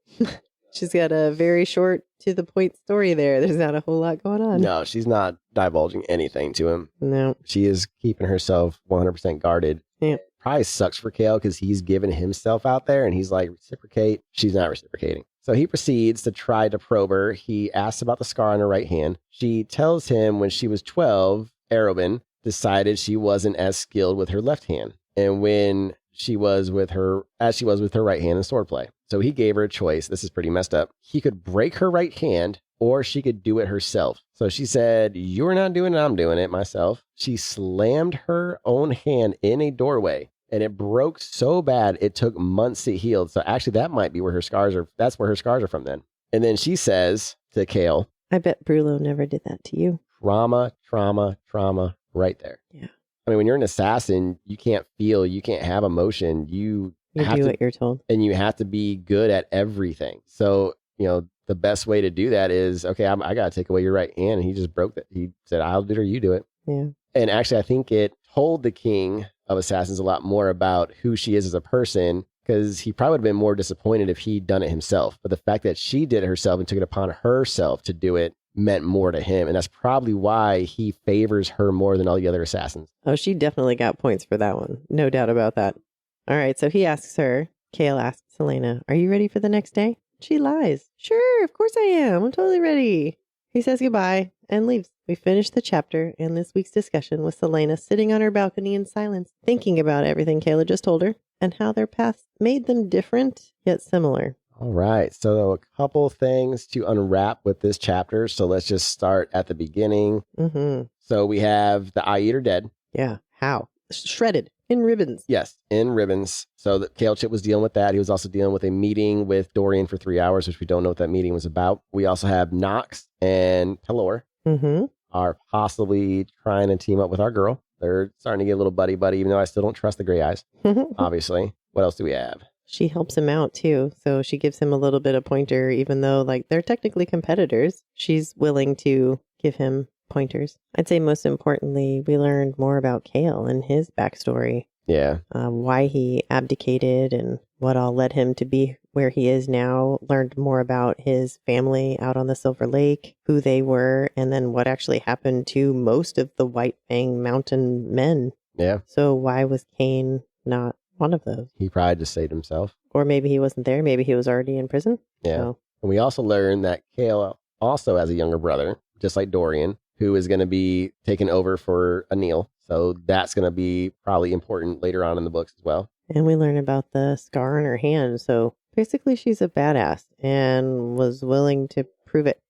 She's got a very short, to the point story there. There's not a whole lot going on. No, she's not divulging anything to him. No. She is keeping herself 100% guarded. Yeah. Probably sucks for Kale because he's given himself out there and he's like, reciprocate. She's not reciprocating. So he proceeds to try to probe her. He asks about the scar on her right hand. She tells him when she was 12, Arobin decided she wasn't as skilled with her left hand. And when she was with her, as she was with her right hand in swordplay. So he gave her a choice. This is pretty messed up. He could break her right hand or she could do it herself. So she said, you're not doing it, I'm doing it myself. She slammed her own hand in a doorway. And it broke so bad, it took months to heal. So actually, that might be where her scars are. That's where her scars are from then. And then she says to Kale, I bet Brullo never did that to you. Trauma right there. Yeah. I mean, when you're an assassin, you can't feel, you can't have emotion. You do what you're told. And you have to be good at everything. So, the best way to do that is, okay, I got to take away your right hand. And he just broke that. He said, I'll do it or you do it. Yeah. And actually, I think it told the king of assassins a lot more about who she is as a person, because he probably would have been more disappointed if he'd done it himself. But the fact that she did it herself and took it upon herself to do it meant more to him. And that's probably why he favors her more than all the other assassins. Oh, she definitely got points for that one. No doubt about that. All right. So he asks her, Kale asks Celaena, are you ready for the next day? She lies. Sure, of course I am. I'm totally ready. He says goodbye and leaves. We finish the chapter and this week's discussion with Celaena sitting on her balcony in silence, thinking about everything Kayla just told her and how their paths made them different yet similar. All right. So a couple things to unwrap with this chapter. So let's just start at the beginning. So we have the Eye Eater dead. Yeah. How? Shredded in ribbons. Yes, in ribbons. So the Kale Chip was dealing with that. He was also dealing with a meeting with Dorian for 3 hours, which we don't know what that meeting was about. We also have Nox and Pelor are possibly trying to team up with our girl. They're starting to get a little buddy, even though I still don't trust the gray eyes, obviously. What else do we have? She helps him out too. So she gives him a little bit of pointer, even though like they're technically competitors. She's willing to give him pointers. I'd say most importantly, we learned more about Kale and his backstory. Yeah. Why he abdicated and what all led him to be where he is now. Learned more about his family out on the Silver Lake, who they were, and then what actually happened to most of the White Fang Mountain men. Yeah. So why was Cain not one of those? He probably just saved himself. Or maybe he wasn't there. Maybe he was already in prison. Yeah. So. And we also learned that Kale also has a younger brother, just like Dorian, who is going to be taken over for Anil. So that's going to be probably important later on in the books as well. And we learn about the scar on her hand. So basically she's a badass and was willing to prove it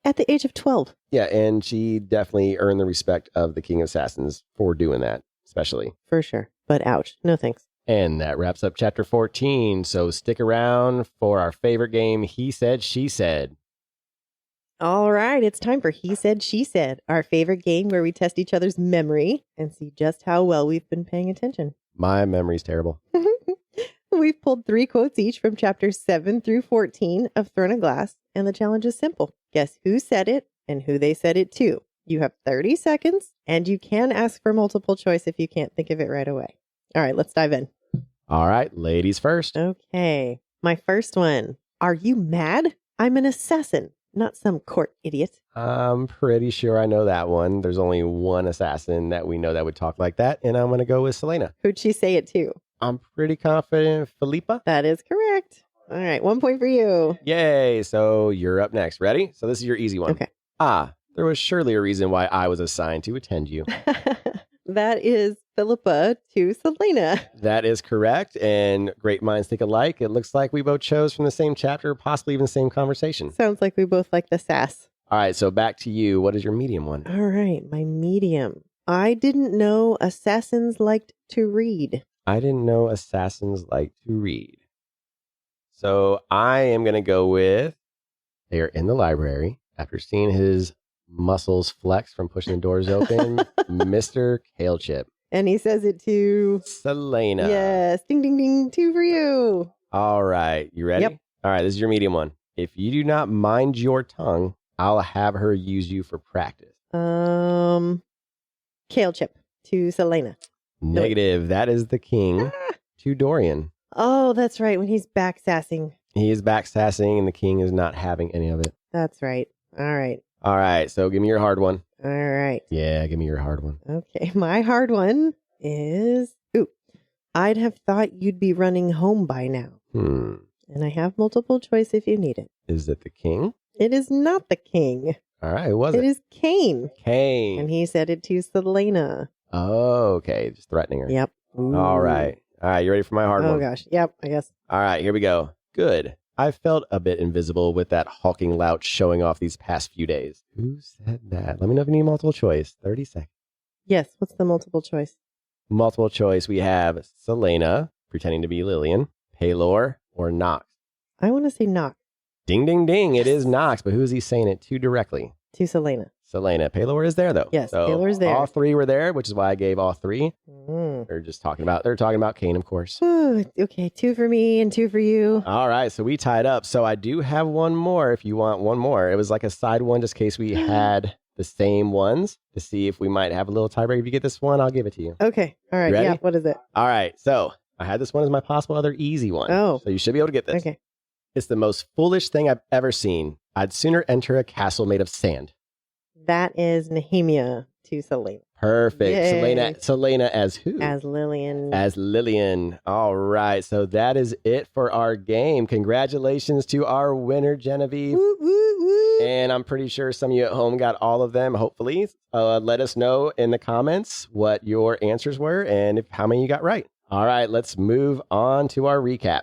at the age of 12. Yeah, and she definitely earned the respect of the King of Assassins for doing that, especially. For sure. But ouch. No thanks. And that wraps up chapter 14. So stick around for our favorite game, He Said, She Said. All right, it's time for He Said, She Said, our favorite game where we test each other's memory and see just how well we've been paying attention. My memory's terrible. We've pulled 3 quotes each from chapters 7 through 14 of Throne of Glass, and the challenge is simple. Guess who said it and who they said it to. You have 30 seconds, and you can ask for multiple choice if you can't think of it right away. All right, let's dive in. All right, ladies first. Okay, my first one. Are you mad? I'm an assassin. Not some court idiot. I'm pretty sure I know that one. There's only one assassin that we know that would talk like that, and I'm going to go with Celaena. Who'd she say it to? I'm pretty confident Philippa. That is correct. All right, 1 point for you. Yay, so you're up next. Ready? So this is your easy one. Okay. There was surely a reason why I was assigned to attend you. That is Philippa to Celaena. That is correct, and great minds think alike. It looks like we both chose from the same chapter, possibly even the same conversation. Sounds like we both like the sass. All right, so back to you. What is your medium one? All right, my medium. I didn't know assassins liked to read. I didn't know assassins like to read. So I am going to go with, they are in the library. After seeing his muscles flex from pushing the doors open, Mr. Kalechip. And he says it to Celaena. Yes. Ding, ding, ding. 2 for you. All right. You ready? Yep. All right. This is your medium one. If you do not mind your tongue, I'll have her use you for practice. Kalechip to Celaena. Negative. That is the king to Dorian. Oh, that's right. When he's back sassing. He is back sassing, and the king is not having any of it. That's right. All right. All right. So give me your hard one. All right. Yeah, give me your hard one. Okay. My hard one is, I'd have thought you'd be running home by now. And I have multiple choice if you need it. Is it the king? It is not the king. All right. Who was it? It is Cain. Cain. And he said it to Celaena. Oh, okay. Just threatening her. Yep. Ooh. All right. All right. You ready for my hard one? Oh, gosh. Yep, I guess. All right. Here we go. Good. I felt a bit invisible with that hulking lout showing off these past few days. Who said that? Let me know if you need multiple choice. 30 seconds. Yes. What's the multiple choice? Multiple choice. We have Celaena pretending to be Lillian, Paylor, or Nox. I want to say Nox. Ding, ding, ding. It is Nox, but who is he saying it to directly? To Celaena. Celaena. Paylor is there, though. Yes, so Paylor is there. All 3 were there, which is why I gave all 3. They're talking about Cain, of course. Ooh, okay, 2 for me and 2 for you. All right, so we tied up. So I do have one more if you want one more. It was like a side one just in case we had the same ones to see if we might have a little tiebreak. If you get this one, I'll give it to you. Okay, all right. Ready? Yeah, what is it? All right, so I had this one as my possible other easy one. Oh. So you should be able to get this. Okay. It's the most foolish thing I've ever seen. I'd sooner enter a castle made of sand. That is Nehemia to Celaena. Perfect. Yay. Celaena as who? As Lillian. As Lillian. All right. So that is it for our game. Congratulations to our winner, Genevieve. Woo, woo, woo. And I'm pretty sure some of you at home got all of them, hopefully. Let us know in the comments what your answers were and how many you got right. All right. Let's move on to our recap.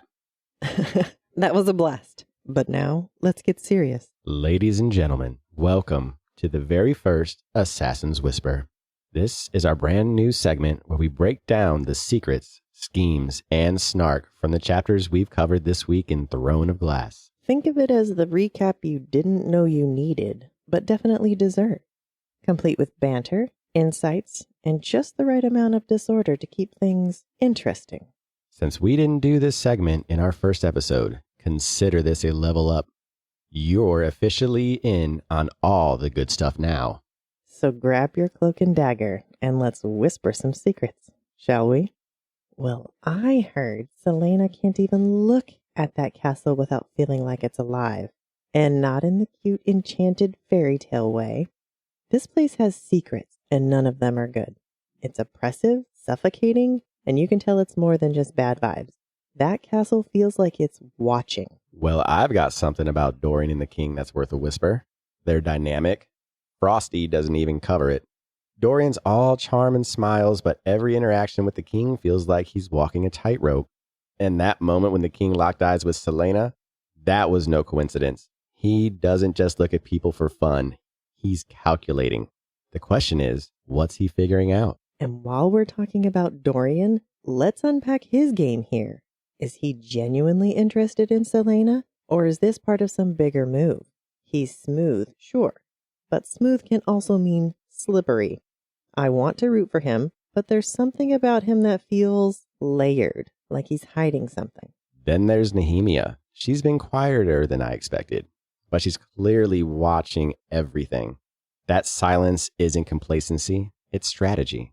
That was a blast. But now, let's get serious. Ladies and gentlemen, welcome to the very first Assassin's Whisper. This is our brand new segment where we break down the secrets, schemes, and snark from the chapters we've covered this week in Throne of Glass. Think of it as the recap you didn't know you needed, but definitely deserve. Complete with banter, insights, and just the right amount of disorder to keep things interesting. Since we didn't do this segment in our first episode, consider this a level up. You're officially in on all the good stuff now. So grab your cloak and dagger and let's whisper some secrets, shall we? Well, I heard Celaena can't even look at that castle without feeling like it's alive. And not in the cute enchanted fairy tale way. This place has secrets and none of them are good. It's oppressive, suffocating, and you can tell it's more than just bad vibes. That castle feels like it's watching. Well, I've got something about Dorian and the King that's worth a whisper. They're dynamic. Frosty doesn't even cover it. Dorian's all charm and smiles, but every interaction with the King feels like he's walking a tightrope. And that moment when the King locked eyes with Celaena, that was no coincidence. He doesn't just look at people for fun. He's calculating. The question is, what's he figuring out? And while we're talking about Dorian, let's unpack his game here. Is he genuinely interested in Celaena, or is this part of some bigger move? He's smooth, sure, but smooth can also mean slippery. I want to root for him, but there's something about him that feels layered, like he's hiding something. Then there's Nehemia. She's been quieter than I expected, but she's clearly watching everything. That silence isn't complacency, it's strategy.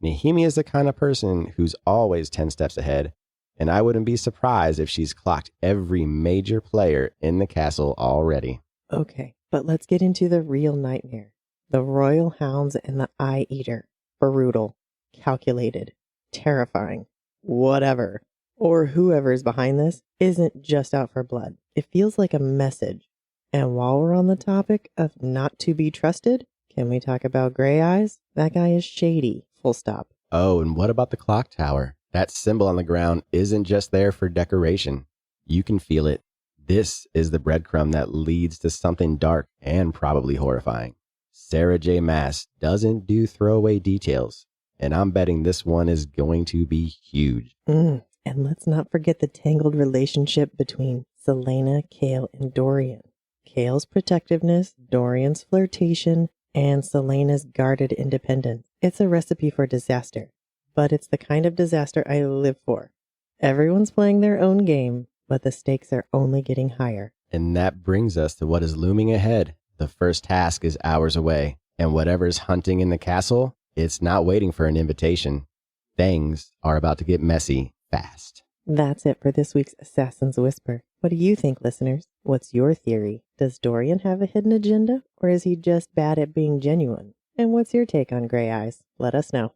Nehemia is the kind of person who's always 10 steps ahead, and I wouldn't be surprised if she's clocked every major player in the castle already. Okay, but let's get into the real nightmare. The royal hounds and the eye eater. Brutal, calculated, terrifying, whatever. Or whoever's behind this isn't just out for blood. It feels like a message. And while we're on the topic of not to be trusted, can we talk about Gray Eyes? That guy is shady, full stop. Oh, and what about the clock tower? That symbol on the ground isn't just there for decoration. You can feel it. This is the breadcrumb that leads to something dark and probably horrifying. Sarah J. Maas doesn't do throwaway details, and I'm betting this one is going to be huge. And let's not forget the tangled relationship between Celaena, Chaol, and Dorian. Chaol's protectiveness, Dorian's flirtation, and Celaena's guarded independence. It's a recipe for disaster, but it's the kind of disaster I live for. Everyone's playing their own game, but the stakes are only getting higher. And that brings us to what is looming ahead. The first task is hours away, and whatever's hunting in the castle, it's not waiting for an invitation. Things are about to get messy fast. That's it for this week's Assassin's Whisper. What do you think, listeners? What's your theory? Does Dorian have a hidden agenda, or is he just bad at being genuine? And what's your take on Gray Eyes? Let us know.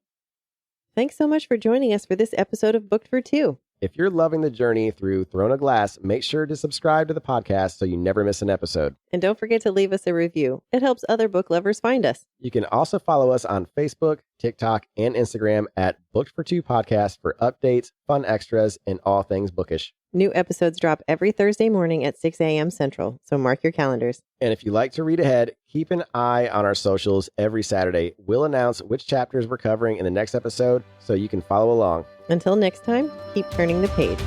Thanks so much for joining us for this episode of Booked for Two. If you're loving the journey through Throne of Glass, make sure to subscribe to the podcast so you never miss an episode. And don't forget to leave us a review. It helps other book lovers find us. You can also follow us on Facebook, TikTok, and Instagram at Booked for Two Podcast for updates, fun extras, and all things bookish. New episodes drop every Thursday morning at 6 a.m. Central, so mark your calendars. And if you like to read ahead, keep an eye on our socials every Saturday. We'll announce which chapters we're covering in the next episode so you can follow along. Until next time, keep turning the page.